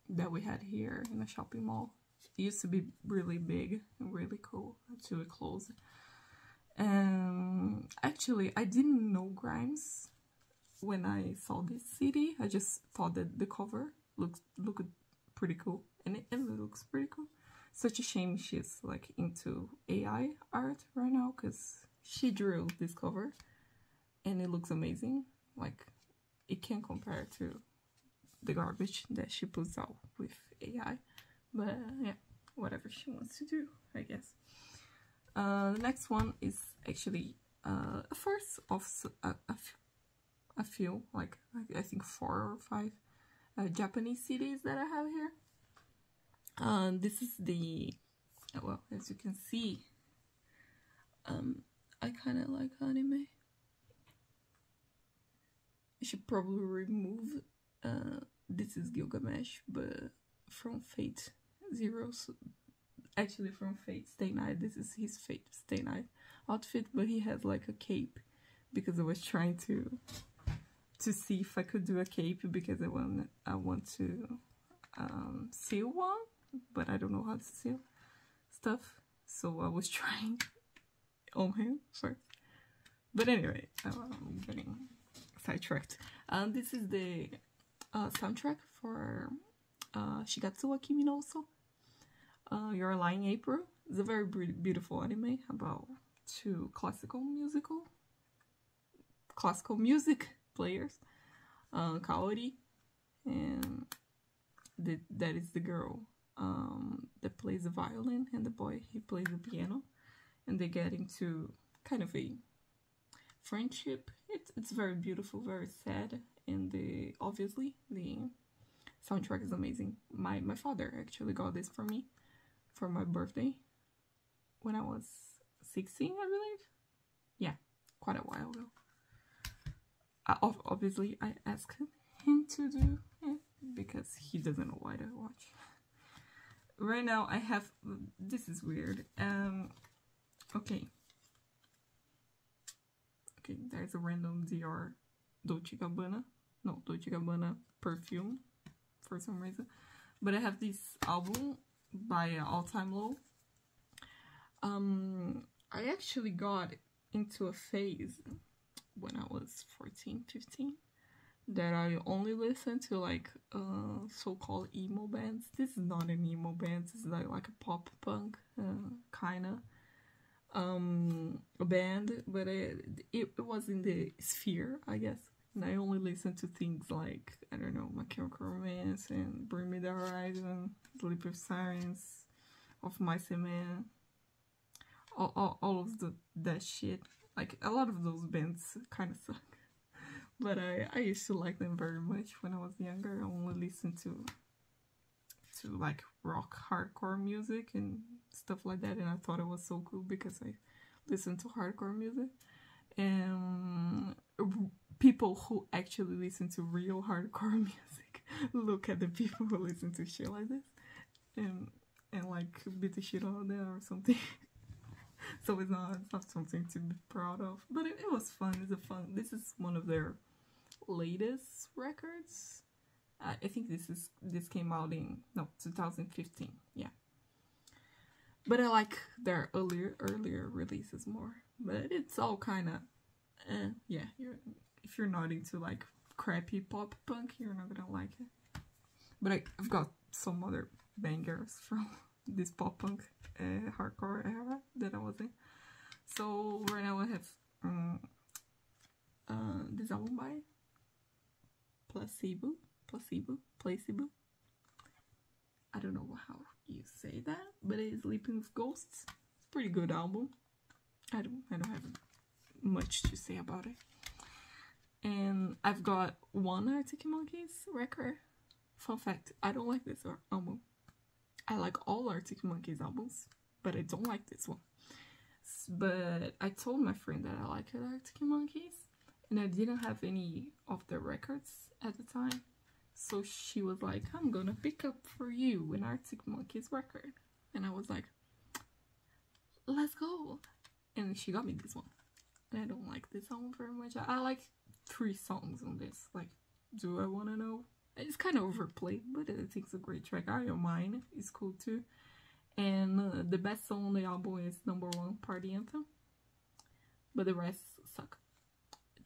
that we had here in a shopping mall. It used to be really big and really cool until it closed. Actually, I didn't know Grimes when I saw this CD. I just thought that the cover looked pretty cool, and it looks pretty cool. Such a shame she's like into AI art right now, because she drew this cover and it looks amazing. Like, it can't compare to the garbage that she puts out with AI, but yeah, whatever she wants to do, I guess. The next one is actually a first of a few, like I think 4 or 5 Japanese CDs that I have here. This is the, well, as you can see, I kind of like anime. I should probably remove, this is Gilgamesh, but from Fate Zero, so actually from Fate Stay Night. This is his Fate Stay Night outfit, but he has like a cape, because I was trying to see if I could do a cape, because I want to seal one, but I don't know how to seal stuff, so I was trying on him first. But anyway, I'm getting sidetracked. This is the soundtrack for Shigatsu wa Kimi no Uso, Your Lie in April. It's a very beautiful anime about 2 classical music players, Kaori, and that is the girl that plays the violin, and the boy, he plays the piano, and they get into kind of a friendship. It's very beautiful, very sad, and obviously the soundtrack is amazing. My father actually got this for me for my birthday when I was 16, I believe. Yeah, quite a while ago. Obviously I asked him to do it because he doesn't know what I watch. right now I have, this is weird. Okay, there's a random Dior Dolce Gabbana, no, Dolce Gabbana perfume for some reason, but I have this album by All Time Low. I actually got into a phase when I was 14, 15 that I only listened to like so-called emo bands. This is not an emo band, this is like a pop punk kinda a band, but it was in the sphere, I guess. And I only listened to things like, I don't know, My Chemical Romance and Bring Me the Horizon, Sleep with Sirens, Of Mice and Men, all of that shit. Like, a lot of those bands kind of suck. But I used to like them very much when I was younger. I only listened to like rock, hardcore music and stuff like that, and I thought it was so cool because I listened to hardcore music. And people who actually listen to real hardcore music look at the people who listen to shit like this and like beat the shit out of them or something. So it's not something to be proud of, but it was fun. This is one of their latest records. I think this came out in 2015. Yeah, but I like their earlier releases more. But it's all kind of yeah. If you're not into like crappy pop punk, you're not gonna like it. But I've got some other bangers from this pop punk hardcore era that I was in. So right now I have this album by Placebo. I don't know how you say that, but it is Sleeping with Ghosts. Pretty good album. I don't have much to say about it. And I've got one Arctic Monkeys record. Fun fact, I don't like this album. I like all Arctic Monkeys albums, but I don't like this one. But I told my friend that I liked Arctic Monkeys, and I didn't have any of their records at the time. So she was like, I'm gonna pick up for you an Arctic Monkeys record. And I was like, let's go. And she got me this one. And I don't like this album very much. I like 3 songs on this. Like, Do I Wanna Know? It's kind of overplayed, but I think it's a great track. I Don't Mind. It's cool too. And the best song on the album is #1, Party Anthem. But the rest suck.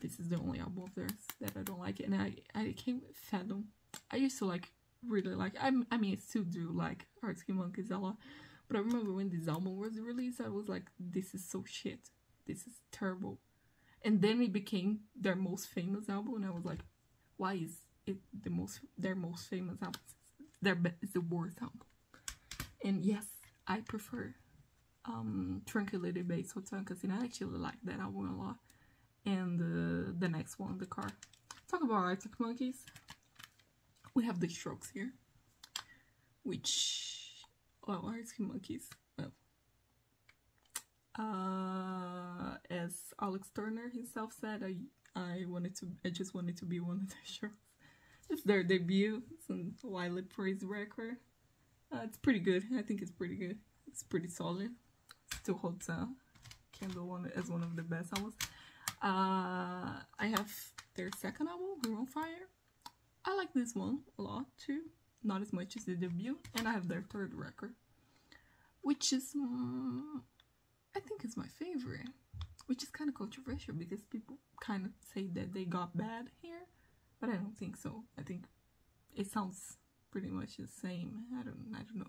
This is the only album of theirs that I don't like. And I came with Fathom. I used to really like, I mean I still do like Arctic Monkeys a lot, but I remember when this album was released, I was like, this is so shit, this is terrible. And then it became their most famous album, and I was like, why is it their most famous album? It's the worst album. And yes, I prefer Tranquility Base Hotel Casino. I actually like that album a lot. And the next one, The Car. Talk about Arctic Monkeys. We have The Strokes here, which, well, Arctic Monkeys, well, as Alex Turner himself said, I just wanted to be one of the Strokes. It's their debut. It's a widely praised record. It's pretty good. I think it's pretty good. It's pretty solid. Still holds a candle as one of the best albums. I have their second album, We're on Fire. I like this one a lot too, not as much as the debut. And I have their third record, which is, I think is my favorite, which is kind of controversial because people kind of say that they got bad here, but I don't think so. I think it sounds pretty much the same. I don't know.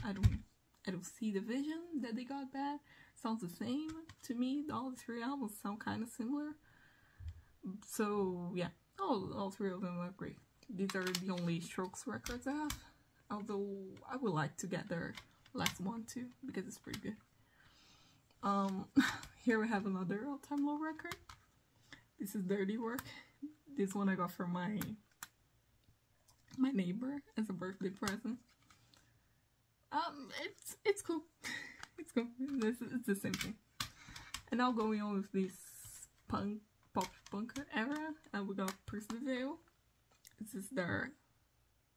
I don't see the vision that they got bad. Sounds the same to me. All the 3 albums sound kind of similar. So yeah, all 3 of them are great. These are the only Strokes records I have. Although I would like to get their last one too, because it's pretty good. Here we have another All Time Low record. This is Dirty Work. This one I got from my neighbor as a birthday present. It's cool. It's cool. It's the same thing. And now going on with this pop punk era, and we got Pierce the Veil. This is their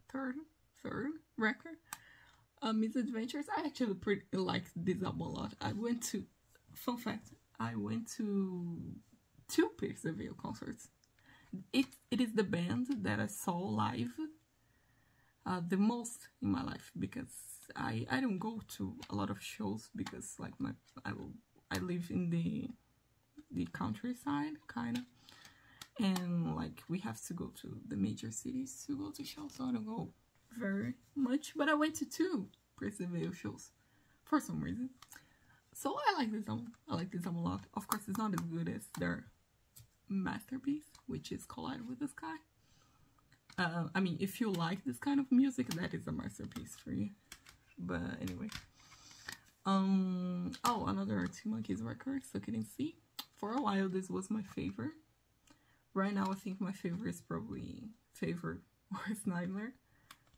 third record. Misadventures. I actually pretty like this album a lot. Fun fact, I went to two Pierce the Veil concerts. It is the band that I saw live the most in my life, because I don't go to a lot of shows, because like I live in the countryside kind of, and like we have to go to the major cities to go to shows, so I don't go very much. But I went to two Pierce the Veil shows for some reason. So I like this album. I like this album a lot. Of course, it's not as good as their masterpiece, which is Collide with the Sky. I mean, if you like this kind of music, that is a masterpiece for you. But anyway. Oh, another Arctic Monkeys record, Suck It and See. For a while, this was my favorite. Right now, I think my favorite is probably Favorite Worst Nightmare.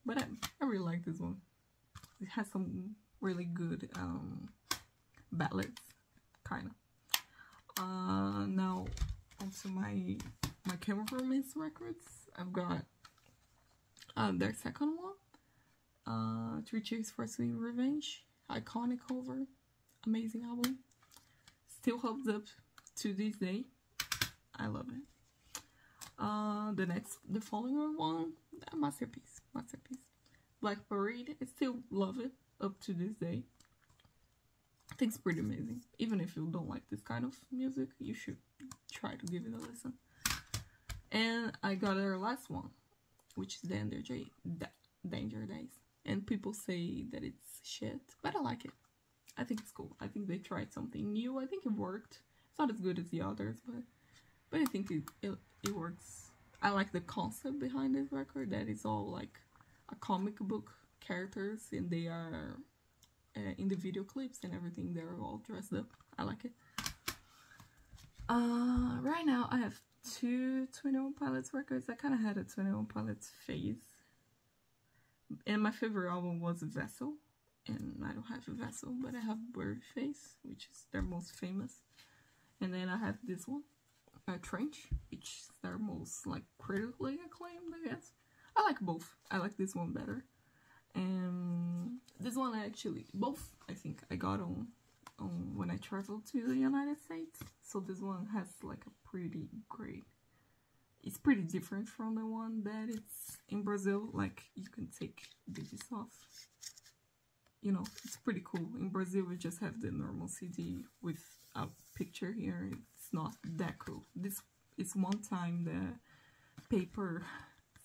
But I really like this one. It has some really good ballads, kind of. Now, onto my Cameraman's records. I've got their second one, Three Cheers for Sweet Revenge. Iconic cover, amazing album, still holds up to this day. I love it. The following one, masterpiece. Black Parade, I still love it up to this day. I think it's pretty amazing. Even if you don't like this kind of music, you should try to give it a listen. And I got their last one, which is Danger Days. And people say that it's shit, but I like it. I think it's cool. I think they tried something new. I think it worked. It's not as good as the others, but I think it works. I like the concept behind this record, that it's all like a comic book characters, and they are in the video clips and everything, they're all dressed up. I like it. Right now I have two 21 Pilots records. I kind of had a 21 Pilots phase. And my favorite album was Vessel, and I don't have a Vessel, but I have Birdface, which is their most famous. And then I have this one, Trench, which is their most like critically acclaimed, I guess. I like both. I like this one better. And this one both I think I got on when I traveled to the United States. So this one has like a pretty great. It's pretty different from the one that it's in Brazil. Like, you can take this off. You know, it's pretty cool. In Brazil, we just have the normal CD with a picture here. It's not that cool. This is one time the paper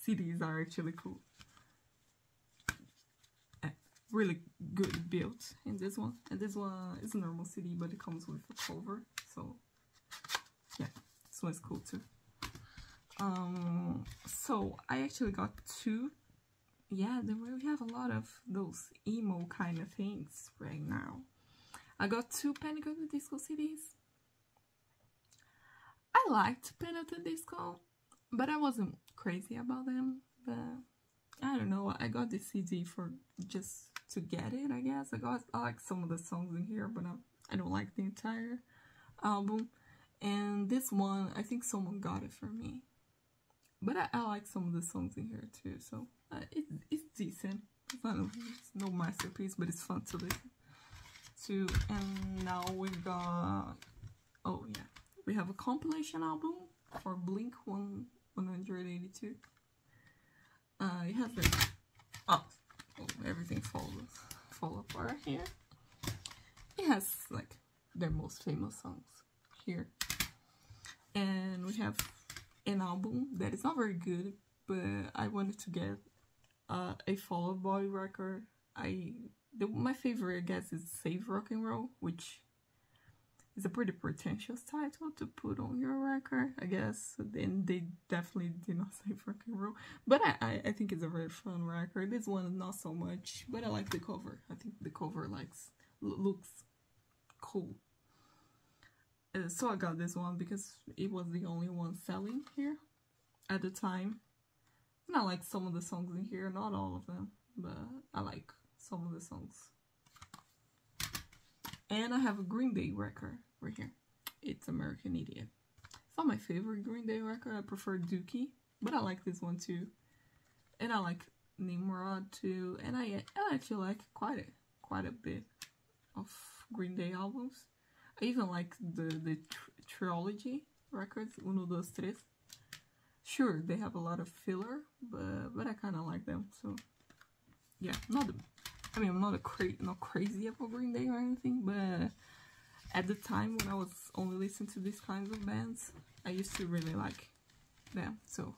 CDs are actually cool. Really good built in this one. And this one is a normal CD, but it comes with a cover. So, yeah, this one's cool too. So I actually got two. Yeah, we have a lot of those emo kind of things right now. I got two Panic at the Disco CDs. I liked Panic at the Disco, but I wasn't crazy about them. But I don't know, I got this CD for just to get it, I guess. I like some of the songs in here, but I don't like the entire album. And this one, I think someone got it for me. But I like some of the songs in here too, so it's decent. It's no masterpiece, but it's fun to listen to. And now we got, oh yeah, we have a compilation album for Blink 182. It has like, everything fall apart here. It has like their most famous songs here, and we have an album that is not very good, but I wanted to get a Fall Out Boy record. My favorite, I guess, is Save Rock and Roll, which is a pretty pretentious title to put on your record, I guess. Then they definitely did not save rock and roll, but I think it's a very fun record. This one not so much, but I like the cover. I think the cover looks cool. So I got this one because it was the only one selling here at the time. And I like some of the songs in here, not all of them, but I like some of the songs. And I have a Green Day record right here. It's American Idiot. It's not my favorite Green Day record. I prefer Dookie, but I like this one too. And I like Nimrod too, and I actually like quite a bit of Green Day albums. I even like the trilogy records, Uno, Dos, Tres. Sure, they have a lot of filler, but I kind of like them. So yeah, I mean, I'm not not crazy about Green Day or anything, but at the time when I was only listening to these kinds of bands, I used to really like them. So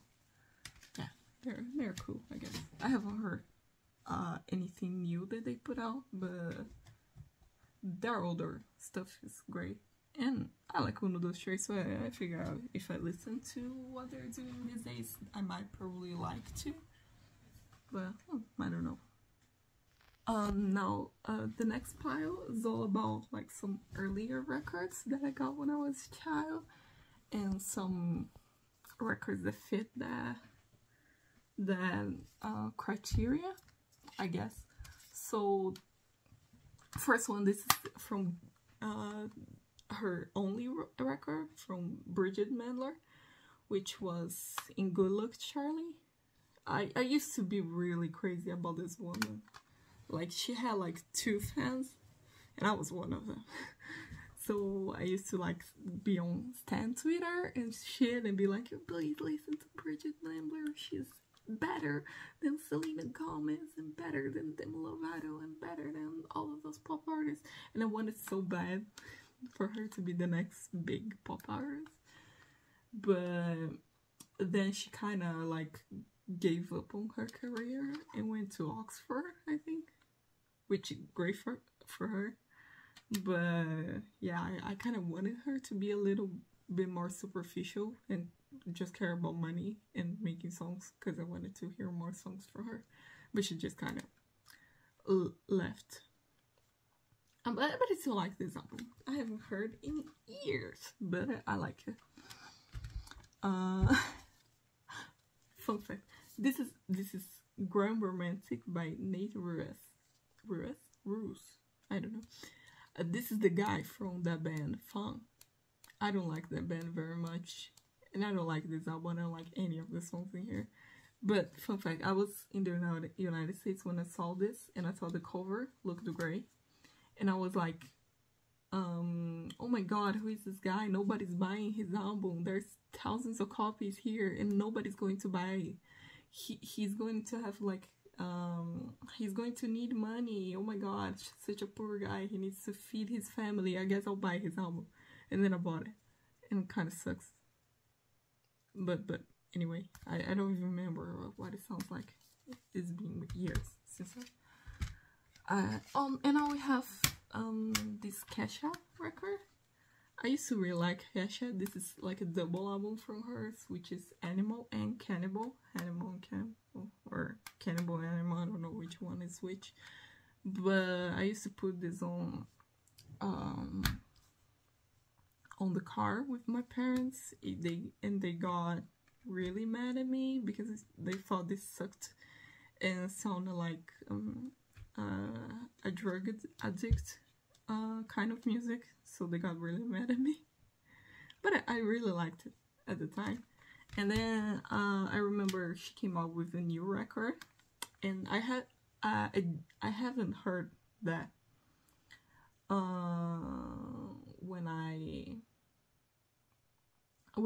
yeah, they're cool, I guess. I haven't heard anything new that they put out, but their older stuff is great. And I like Uno, Dos, Tres, so I figure out if I listen to what they're doing these days, I might probably like to. But I don't know. Now, the next pile is all about like some earlier records that I got when I was a child, and some records that fit the criteria, I guess. So, first one, this is from her only record, from Bridget Mendler, which was In Good Luck Charlie. I used to be really crazy about this woman. Like, she had like 2 fans, and I was one of them. So I used to like be on Stan Twitter and shit and be like, please listen to Bridget Mendler. She's better than Selena Gomez and better than Demi Lovato and better than all of those pop artists. And I wanted so bad for her to be the next big pop artist. But then she kind of like gave up on her career and went to Oxford, I think, which is great for her. But yeah, I kind of wanted her to be a little bit more superficial and just care about money and making songs, because I wanted to hear more songs from her. But she just kind of left. But I still like this album. I haven't heard in years, but I like it. Fun fact: this is Grand Romantic by Nate Ruess. I don't know. This is the guy from that band Fun. I don't like that band very much, and I don't like this album. I don't like any of the songs in here. But fun fact: I was in the United States when I saw this, and I saw the cover, Look the Gray, and I was like, oh my god, who is this guy? Nobody's buying his album. There's thousands of copies here, and nobody's going to buy it. He's going to have like he's going to need money. Oh my god, such a poor guy. He needs to feed his family. I guess I'll buy his album. And then I bought it, and it kind of sucks. But anyway, I don't even remember what it sounds like. It's been years since and now we have this Kesha record. I used to really like Kesha. This is like a double album from hers, which is Animal and Cannibal. Animal and Cannibal, or Cannibal and Animal, I don't know which one is which. But I used to put this on the car with my parents. They got really mad at me because they thought this sucked and sounded like a drug addict kind of music, so they got really mad at me. But I really liked it at the time. And then I remember she came out with a new record, and I haven't heard that when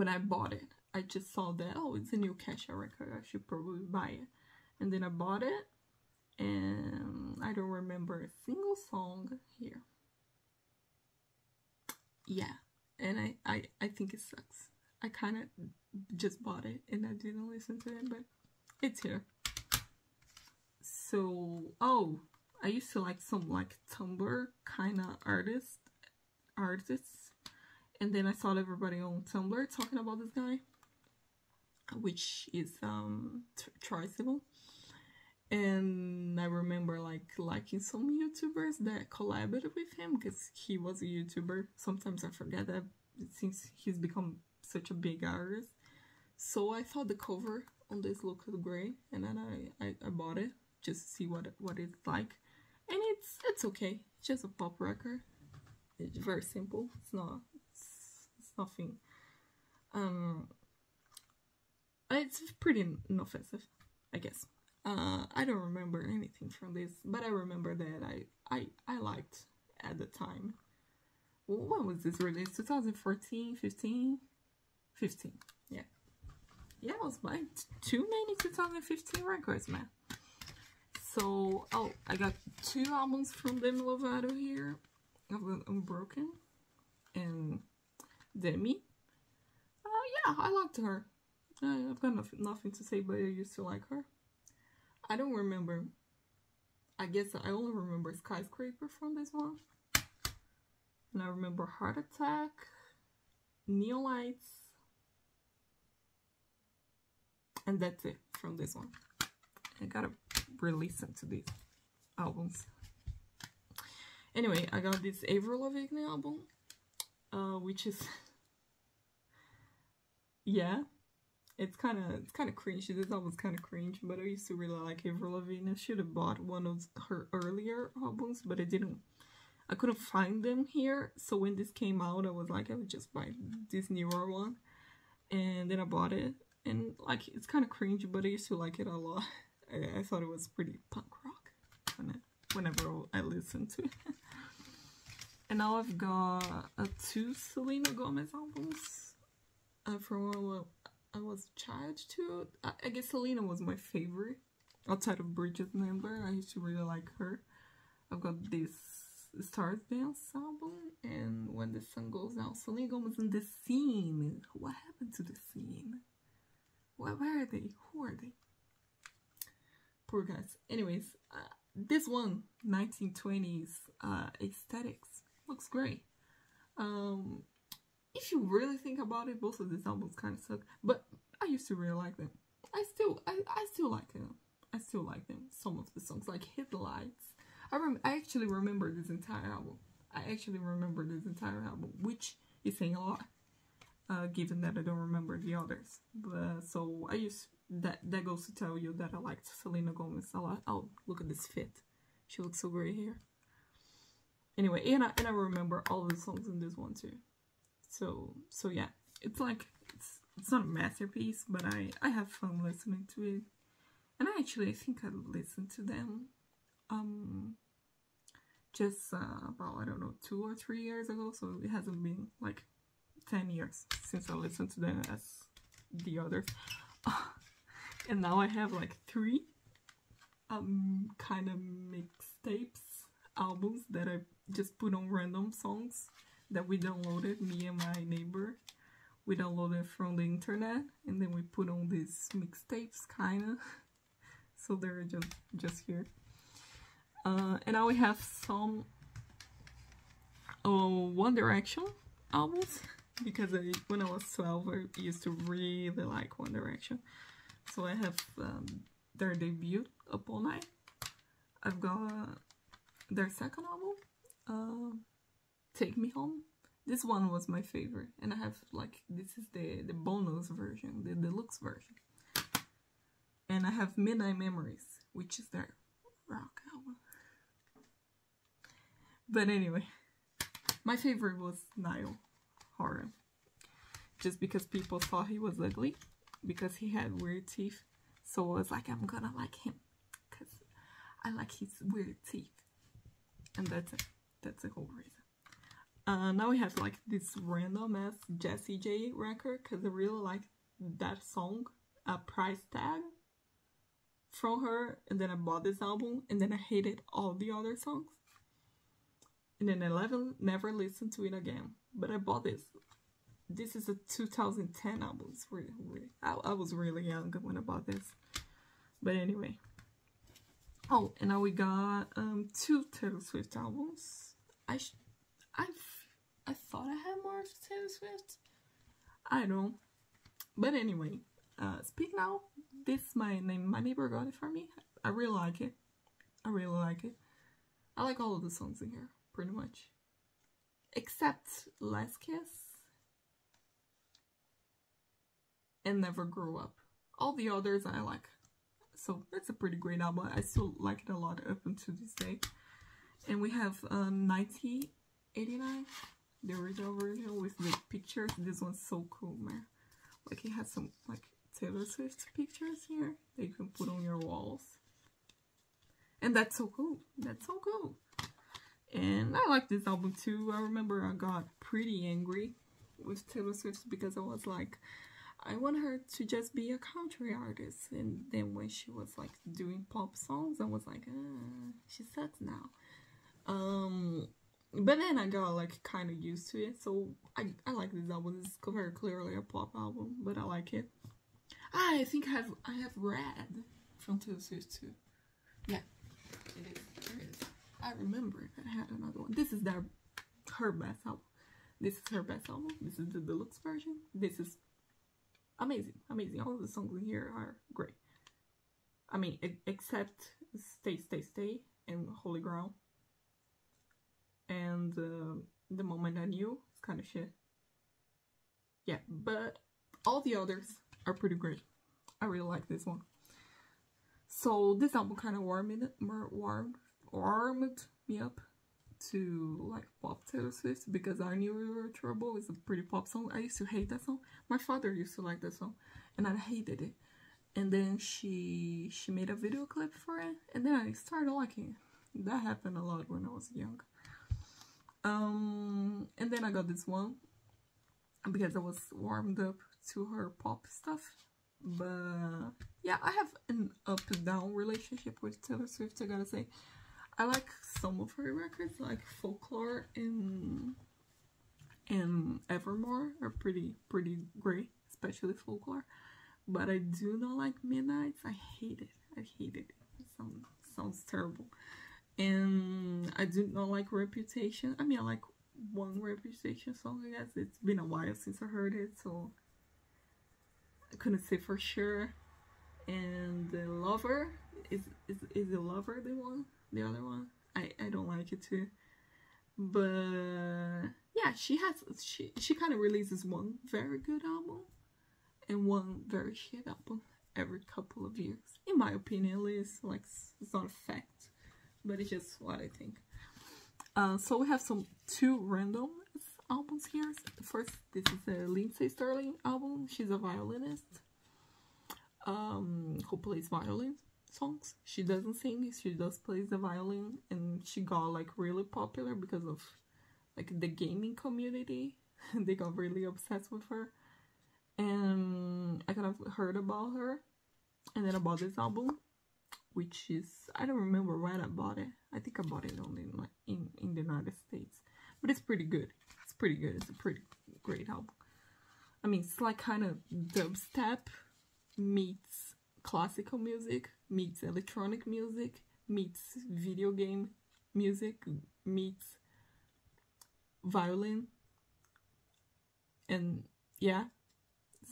I bought it. I just saw that, oh, it's a new Kesha record, I should probably buy it. And then I bought it, and I don't remember a single song here. Yeah, and I think it sucks. I kind of just bought it and I didn't listen to it, but it's here. So, oh, I used to like some like Tumblr kind of artists, and then I saw everybody on Tumblr talking about this guy, which is Troye Sivan. And I remember like liking some YouTubers that collaborated with him because he was a YouTuber. Sometimes I forget that since he's become such a big artist. So I thought the cover on this Look Gray, and then I bought it just to see what it's like. And it's okay. It's just a pop record. It's very simple. It's nothing. It's pretty inoffensive, I guess. I don't remember anything from this, but I remember that I liked at the time. When was this released? 2014, 15? 15, yeah. Yeah, I was buying too many 2015 records, man. So, oh, I got 2 albums from Demi Lovato here. I've got Unbroken and Demi. Yeah, I liked her. I've got nothing to say, but I used to like her. I don't remember. I guess I only remember Skyscraper from this one. And I remember Heart Attack, Neon Lights, and that's it from this one. I gotta re-listen to these albums. Anyway, I got this Avril Lavigne album, which is, yeah, it's kind of cringe. This album's kind of cringe, but I used to really like Avril Lavigne. I should have bought one of her earlier albums, but I didn't. I couldn't find them here, so when this came out, I was like, I would just buy this newer one, and then I bought it, and like, it's kind of cringe, but I used to like it a lot. I thought it was pretty punk rock whenever I listened to it. And now I've got 2 Selena Gomez albums from when I was a child too. I guess Selena was my favorite outside of Bridget Member. I used to really like her. I've got this Stars Dance album and When the Sun Goes Down. Selena Gomez in the Scene. What happened to the Scene? Where are they? Who are they? Poor guys. Anyways, this one, 1920s aesthetics, looks great. If you really think about it, both of these albums kind of suck, but I used to really like them. I still like them. I still like them. Some of the songs, like Hit the Lights. I actually remember this entire album. Which is saying a lot, given that I don't remember the others. But so that goes to tell you that I liked Selena Gomez a lot. Oh, look at this fit. She looks so great here. Anyway, and I remember all the songs in this one too. So yeah, it's like it's not a masterpiece, but I have fun listening to it. And I think I listened to them just about, I don't know, 2 or 3 years ago, so it hasn't been like 10 years since I listened to them as the others. And now I have like 3 kind of mixtapes albums that I just put on random songs that we downloaded, me and my neighbor. We downloaded from the internet, and then we put on these mixtapes, kinda. So they're just here. And now we have some One Direction albums, because when I was 12, I used to really like One Direction. So I have their debut, Up All Night. I've got their second album, Take Me Home. This one was my favorite, and I have like, this is the bonus version, the deluxe version. And I have Midnight Memories, which is their rock album. But anyway, my favorite was Niall Horan, just because people thought he was ugly, because he had weird teeth. So I was like, I'm gonna like him, because I like his weird teeth. And that's it. That's the whole reason. Now we have like this random ass Jessie J record, because I really like that song, Price Tag, from her. And then I bought this album, and then I hated all the other songs. And then I never listened to it again. But I bought this. This is a 2010 album. It's really, I was really young when I bought this. But anyway. Oh, and now we got 2 Taylor Swift albums. I thought I had more of Taylor Swift. I don't know. But anyway, Speak Now. This my neighbor got it for me. I really like it. I like all of the songs in here, pretty much. Except Last Kiss and Never Grow Up. All the others I like. So that's a pretty great album. I still like it a lot up until this day. And we have 1989, the original version with the pictures. This one's so cool, man. Like, it has some like Taylor Swift pictures here that you can put on your walls. And that's so cool. That's so cool. And I like this album too. I remember I got pretty angry with Taylor Swift because I was like, I want her to just be a country artist. And then when she was like doing pop songs, I was like, she sucks now. But then I got like kind of used to it. So I like this album. It's very clearly a pop album, but I like it. I think I have Red from Taylor Swift too. Yeah, it is. There it is. I remember that I had another one. This is her best album. This is her best album. This is the deluxe version. This is amazing. Amazing. All of the songs in here are great. I mean, except Stay, Stay, Stay and Holy Grail. And The Moment I Knew. It's kind of shit. Yeah, but all the others are pretty great. I really like this one. So this album kind of warmed me up to like pop Taylor Swift because I Knew We Were Trouble is a pretty pop song. I used to hate that song. My father used to like that song and I hated it. And then she made a video clip for it and then I started liking it. That happened a lot when I was young. And then I got this one because I was warmed up to her pop stuff. But yeah, I have an up and down relationship with Taylor Swift, I gotta say. I like some of her records, like Folklore and Evermore are pretty great, especially Folklore. But I do not like Midnights. I hate it. I hated it. It sounds terrible. And I do not like Reputation. I mean, I like one Reputation song, I guess. It's been a while since I heard it, so I couldn't say for sure. And the Lover is the Lover the other one. I don't like it too. But yeah, she kind of releases one very good album and one very shit album every couple of years. In my opinion, at least. Like, it's not a fact, but it's just what I think. So we have two random albums here. First, this is a Lindsey Stirling album. She's a violinist who plays violin songs. She doesn't sing, she just plays the violin, and she got like really popular because of like the gaming community. They got really obsessed with her, and I kind of heard about her, and then I bought this album, which is, I don't remember when I bought it. I think I bought it only in the United States, but it's pretty good. It's pretty good. It's a pretty great album. I mean, it's like kind of dubstep meets classical music, meets electronic music, meets video game music, meets violin. And yeah,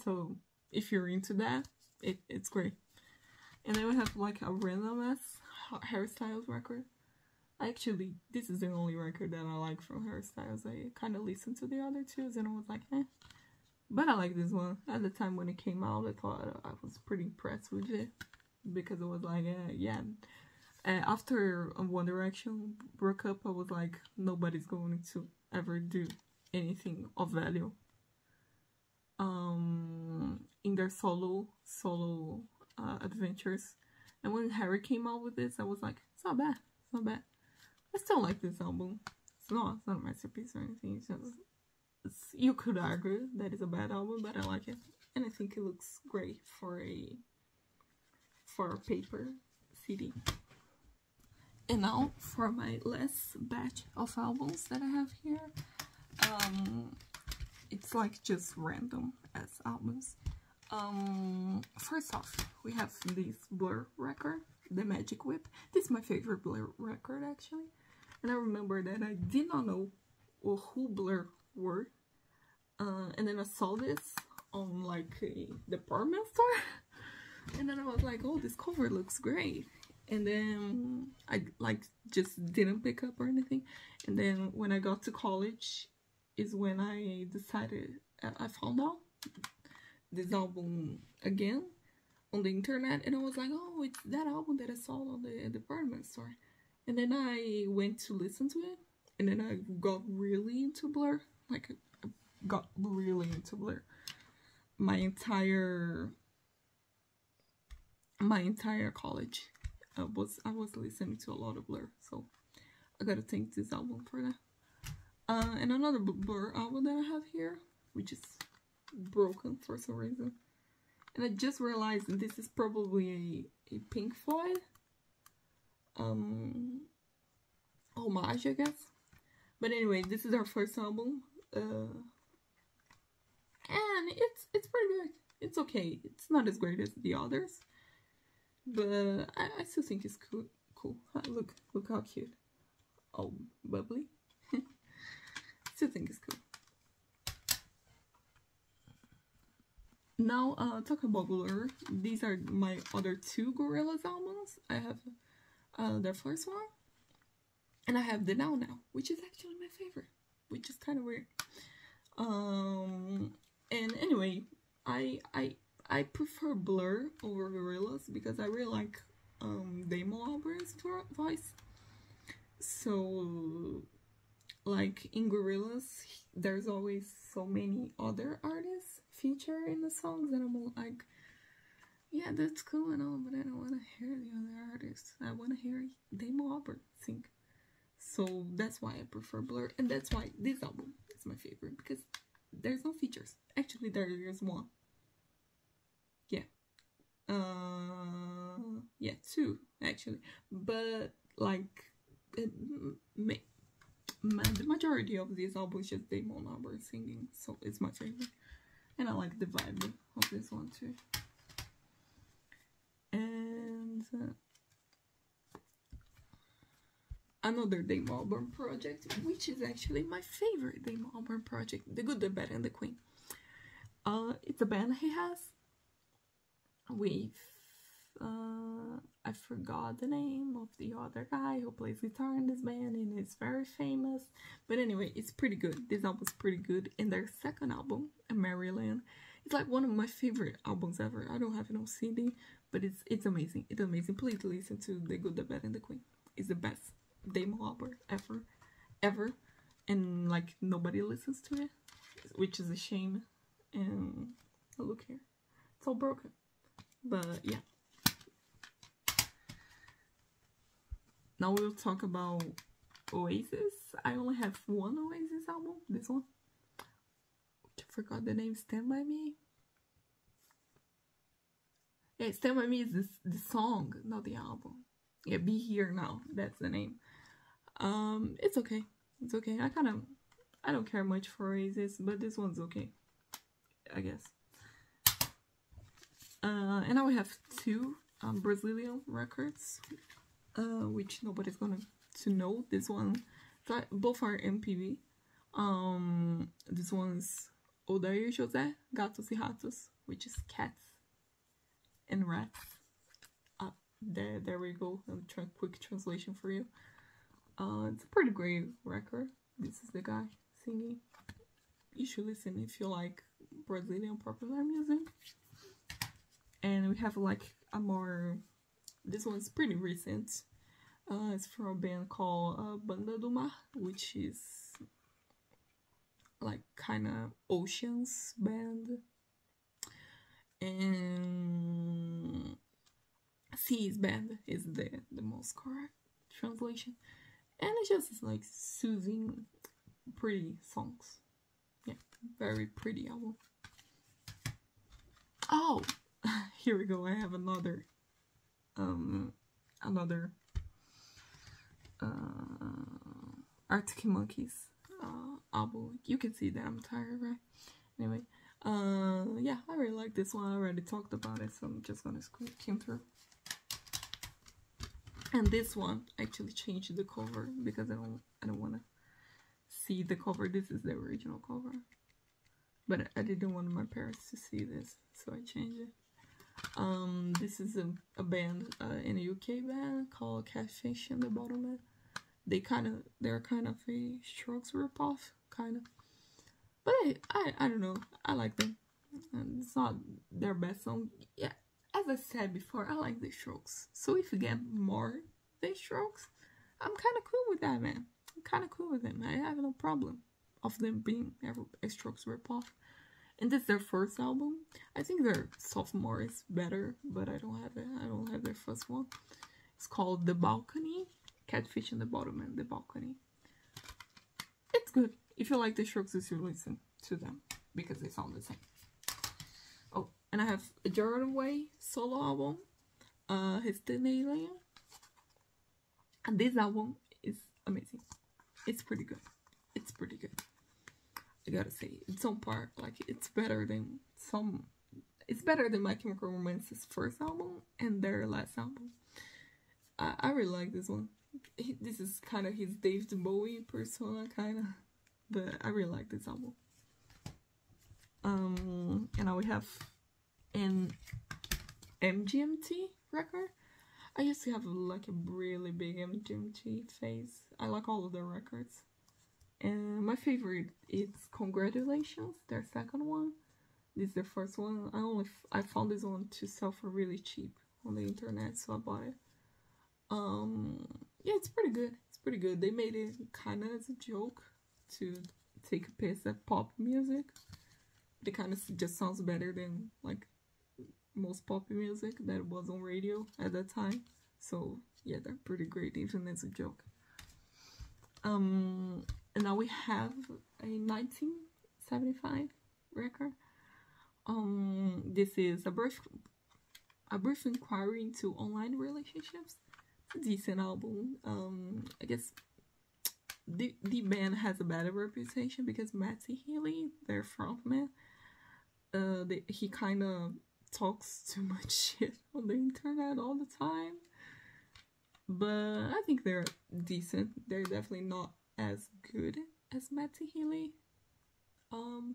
so if you're into that, it's great. And then we have like a random ass Harry Styles record. Actually, this is the only record that I like from Harry Styles. I kind of listened to the other two and I was like, eh. But I like this one. At the time when it came out, I thought I was pretty impressed with it. Because it was like, yeah. After One Direction broke up, I was like, nobody's going to ever do anything of value. In their solo adventures. And when Harry came out with this, I was like, it's not bad. It's not bad. I still like this album. It's not a masterpiece or anything. It's just, you could argue that it's a bad album, but I like it. And I think it looks great for a paper CD. And now for my last batch of albums that I have here. It's like just random as albums. First off, we have this Blur record, The Magic Whip. This is my favorite Blur record actually. And I remember that I did not know who Blur were. And then I saw this on like a department store. And then I was like, oh, this cover looks great. And then I like just didn't pick up or anything. And then when I got to college is when I decided, I found out this album again on the internet. And I was like, oh, it's that album that I saw on the department store. And then I went to listen to it. And then I got really into Blur. Like, I got really into Blur. My entire college. I was listening to a lot of Blur, so I gotta thank this album for that. And another Blur album that I have here, which is broken for some reason. And I just realized this is probably a Pink Floyd homage, I guess. But anyway, this is our first album. And it's pretty good. It's okay. It's not as great as the others. But I still think it's cool. Look how cute. Oh, bubbly. Still think it's cool. Now, talking about Blur, these are my other two Gorillaz albums. I have their first one, and I have the Now Now, which is actually my favorite, which is kind of weird. And anyway, I prefer Blur over Gorillaz because I really like Damon Albarn's voice. So, like in Gorillaz, there's always so many other artists feature in the songs, and I'm like, yeah, that's cool and all, but I don't want to hear the other artists. I want to hear Damon Albarn sing. So that's why I prefer Blur, and that's why this album is my favorite, because there's no features. Actually, there is one. Yeah. Yeah, two, actually. But, like, the majority of this album is just Damon Albarn singing, so it's my favorite. And I like the vibe of this one too. And another Damon Albarn project, which is actually my favorite Damon Albarn project, The Good, the Bad, and the Queen. It's a band he has with I forgot the name of the other guy who plays guitar in this band, and it's very famous. But anyway, it's pretty good. This album's pretty good. And their second album, Maryland, it's like one of my favorite albums ever. I don't have it on CD, but it's amazing. It's amazing. Please listen to The Good, the Bad, and the Queen. It's the best Damon Albarn ever. And like nobody listens to it, which is a shame. And look here, it's all broken. But yeah. Now we'll talk about Oasis. I only have one Oasis album, this one. I forgot the name, Stand By Me. Yeah, Stand By Me is the song, not the album. Yeah, Be Here Now, that's the name. It's okay. It's okay. I don't care much for Oasis, but this one's okay, I guess. And now we have two Brazilian records, which nobody's gonna know. This one, both are MPB. This one's Odair José, Gatos e Ratos, which is cats and rats. There we go. I'll try a quick translation for you. It's a pretty great record. This is the guy singing. You should listen if you like Brazilian popular music. And we have like a more, this one's pretty recent. It's from a band called Banda do Mar, which is like kind of Oceans band. And Seas band is the most correct translation. And it's just like soothing, pretty songs. Yeah, very pretty album. Oh, here we go. I have another Arctic Monkeys album. You can see that I'm tired, right? Anyway, yeah, I really like this one. I already talked about it, so I'm just gonna skim through. And this one actually changed the cover because I don't want to see the cover. This is the original cover, but I didn't want my parents to see this, so I changed it. This is a band in a UK band called Catfish and the Bottlemen. They're kind of a Strokes ripoff, kind of. But I don't know. I like them. And it's not their best song. Yeah, as I said before, I like the Strokes. So if you get more than Strokes, I'm kind of cool with that, man. I'm kind of cool with them. I have no problem of them being a Strokes ripoff. And this is their first album. I think their sophomore is better, but I don't have it. I don't have their first one. It's called The Balcony. Catfish in the Bottom and The Balcony. It's good. If you like the Strokes, you should listen to them because they sound the same. Oh, and I have a Jordan Way solo album. His The Alien. And this album is amazing. It's pretty good. It's pretty good. I gotta say, it's on par. Like, it's better than some. It's better than My Chemical Romance's first album and their last album. I really like this one. This is kind of his David Bowie persona, kind of. But I really like this album. And now we have an MGMT record. I used to have like a really big MGMT phase. I like all of their records. And my favorite is Congratulations, their second one. This is their first one. I found this one to sell for really cheap on the internet, so I bought it. Yeah, it's pretty good. It's pretty good. They made it kind of as a joke to take a piss at pop music. It kind of just sounds better than like most pop music that was on radio at that time. So yeah, they're pretty great even as a joke. And now we have a 1975 record. This is a brief inquiry into online relationships. It's a decent album. I guess the band has a bad reputation because Matty Healy, their frontman, he kind of talks too much shit on the internet all the time. But I think they're decent. They're definitely not as good as Matty Healy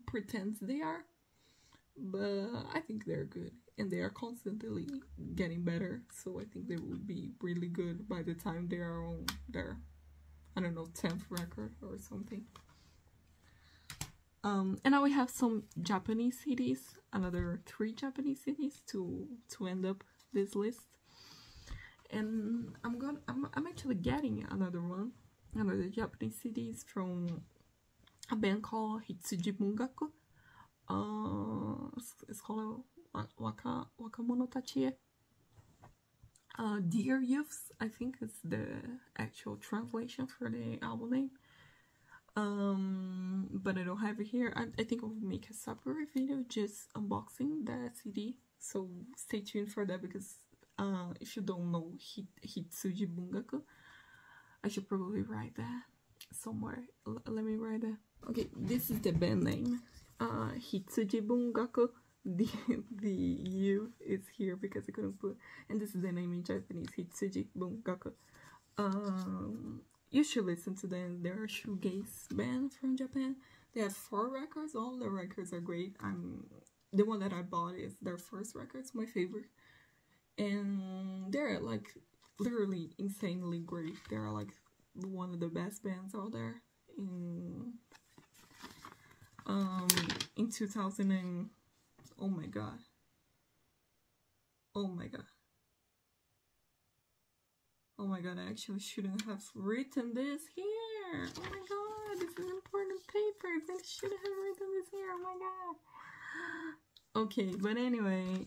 pretends they are. But I think they're good. And they are constantly getting better. So I think they will be really good by the time they are on their, I don't know, 10th record or something. And now we have some Japanese CDs. Another 3 Japanese CDs to end up this list. And I'm actually getting another Japanese CDs from a band called Hitsuji Bungaku. It's called Wakamono Tachie. Dear Youths, I think is the actual translation for the album name. But I don't have it here. I think I'll make a separate video just unboxing the CD. So stay tuned for that because if you don't know Hitsuji Bungaku, I should probably write that somewhere. Let me write that. Okay, this is the band name. Hitsuji Bungaku. The U is here because I couldn't put, and this is the name in Japanese, Hitsuji Bungaku. You should listen to them. They're a shoegaze band from Japan. They have 4 records. All the records are great. The one that I bought is their first record. It's my favorite. And they're like literally insanely great. They're like one of the best bands out there in 2000 and oh my god, I actually shouldn't have written this here. Oh my god, this is important papers. I shouldn't have written this here. Oh my god. Okay, but anyway,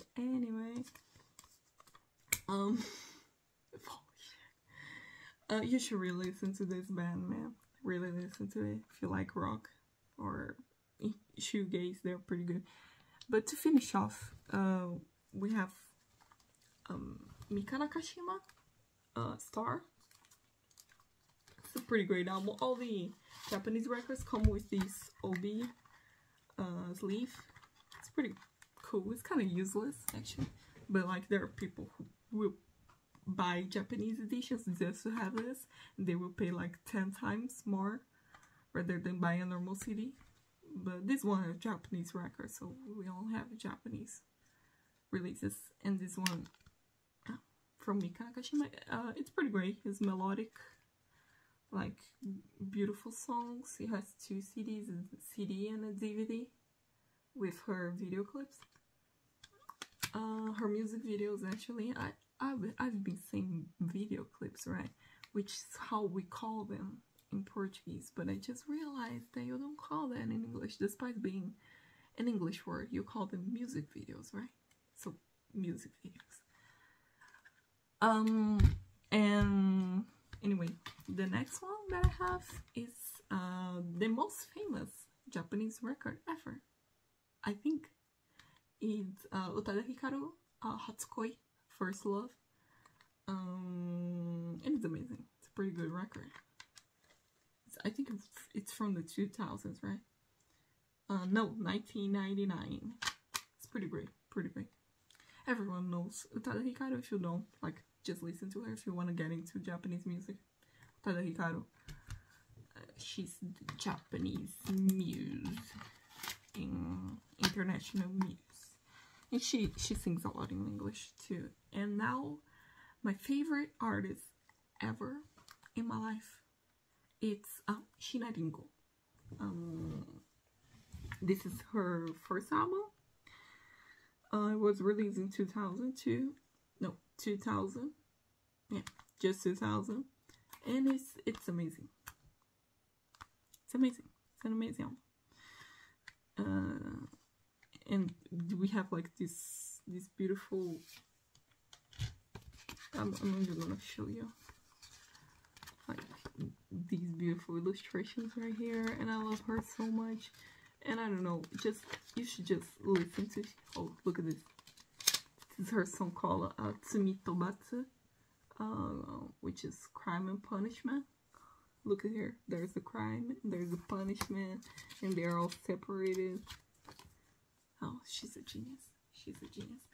you should really listen to this band, man. Really listen to it if you like rock or shoegaze. They're pretty good. But to finish off, we have Mika Nakashima, Star. It's a pretty great album. All the Japanese records come with this obi sleeve. It's pretty cool. It's kind of useless actually, but like there are people who will buy Japanese editions just to have this. They will pay like 10 times more rather than buy a normal CD. But this one is Japanese record, so we all have Japanese releases. And this one from Mika Nakashima, it's pretty great. It's melodic, like beautiful songs. It has 2 CDs, a CD and a DVD with her video clips. Her music videos actually, I've been saying video clips, right? Which is how we call them in Portuguese, but I just realized that you don't call that in English, despite being an English word. You call them music videos, right? So music videos. And anyway, the next one that I have is the most famous Japanese record ever. I think it's Utada Hikaru, Hatsukoi, First Love. And it's amazing. It's a pretty good record. I think it's from the 2000s, right? No, 1999. It's pretty great, pretty great. Everyone knows Utada Hikaru. If you don't, like, just listen to her if you want to get into Japanese music. Utada Hikaru. She's the Japanese muse, international muse. And she sings a lot in English too. And now, my favorite artist ever in my life, it's Shiina Ringo. This is her first album. It was released in 2002. No, 2000. Yeah, just 2000. And it's amazing. It's amazing. It's an amazing album. And we have like this beautiful. I'm even gonna show you like these beautiful illustrations right here, and I love her so much. And I don't know, you should just listen to. Oh, look at this. This is her song called Tsumi Tobatsu, which is crime and punishment. Look at here. There's a crime, and there's a punishment, and they're all separated. Oh, she's a genius. She's a genius.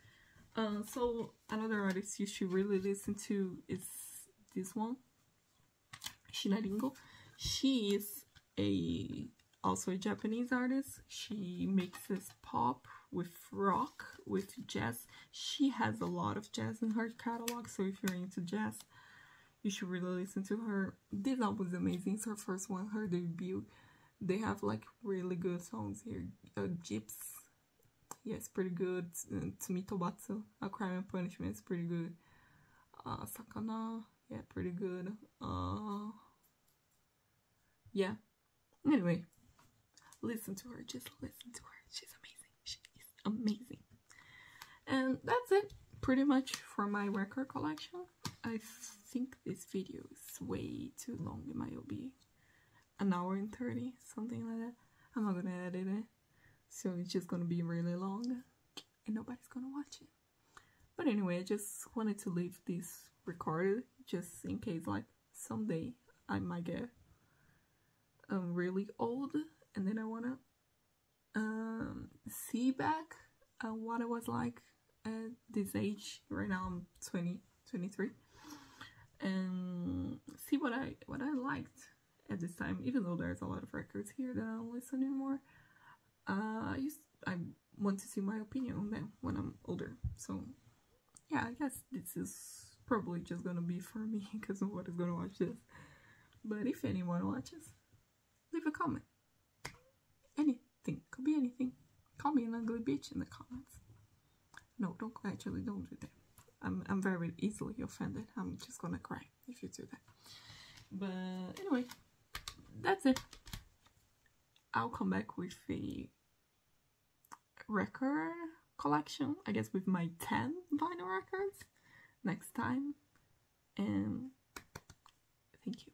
So another artist you should really listen to is this one, Shiina Ringo. She is also a Japanese artist. She mixes pop with rock, with jazz. She has a lot of jazz in her catalog, so if you're into jazz, you should really listen to her. This album is amazing. It's her first one, her debut. They have like really good songs here. Gyps. Yeah, it's pretty good. Tsumi Tobatsu, A Crime and Punishment, is pretty good. Sakana, yeah, pretty good. Yeah. Anyway, listen to her. Just listen to her. She's amazing. She is amazing. And that's it, pretty much, for my record collection. I think this video is way too long. It might be an hour and 30, something like that. I'm not gonna edit it. So it's just gonna be really long and nobody's gonna watch it. But anyway, I just wanted to leave this recorded just in case like someday I might get really old and then I wanna see back what I was like at this age. Right now I'm 23 and see what I liked at this time, even though there's a lot of records here that I don't listen anymore. I want to see my opinion on them when I'm older. So yeah, I guess this is probably just gonna be for me because nobody's gonna watch this. But if anyone watches, leave a comment. Anything, could be anything. Call me an ugly bitch in the comments. No, don't do that. I'm very easily offended. I'm just gonna cry if you do that. But anyway, that's it. I'll come back with a record collection, I guess with my 10 vinyl records next time. And thank you.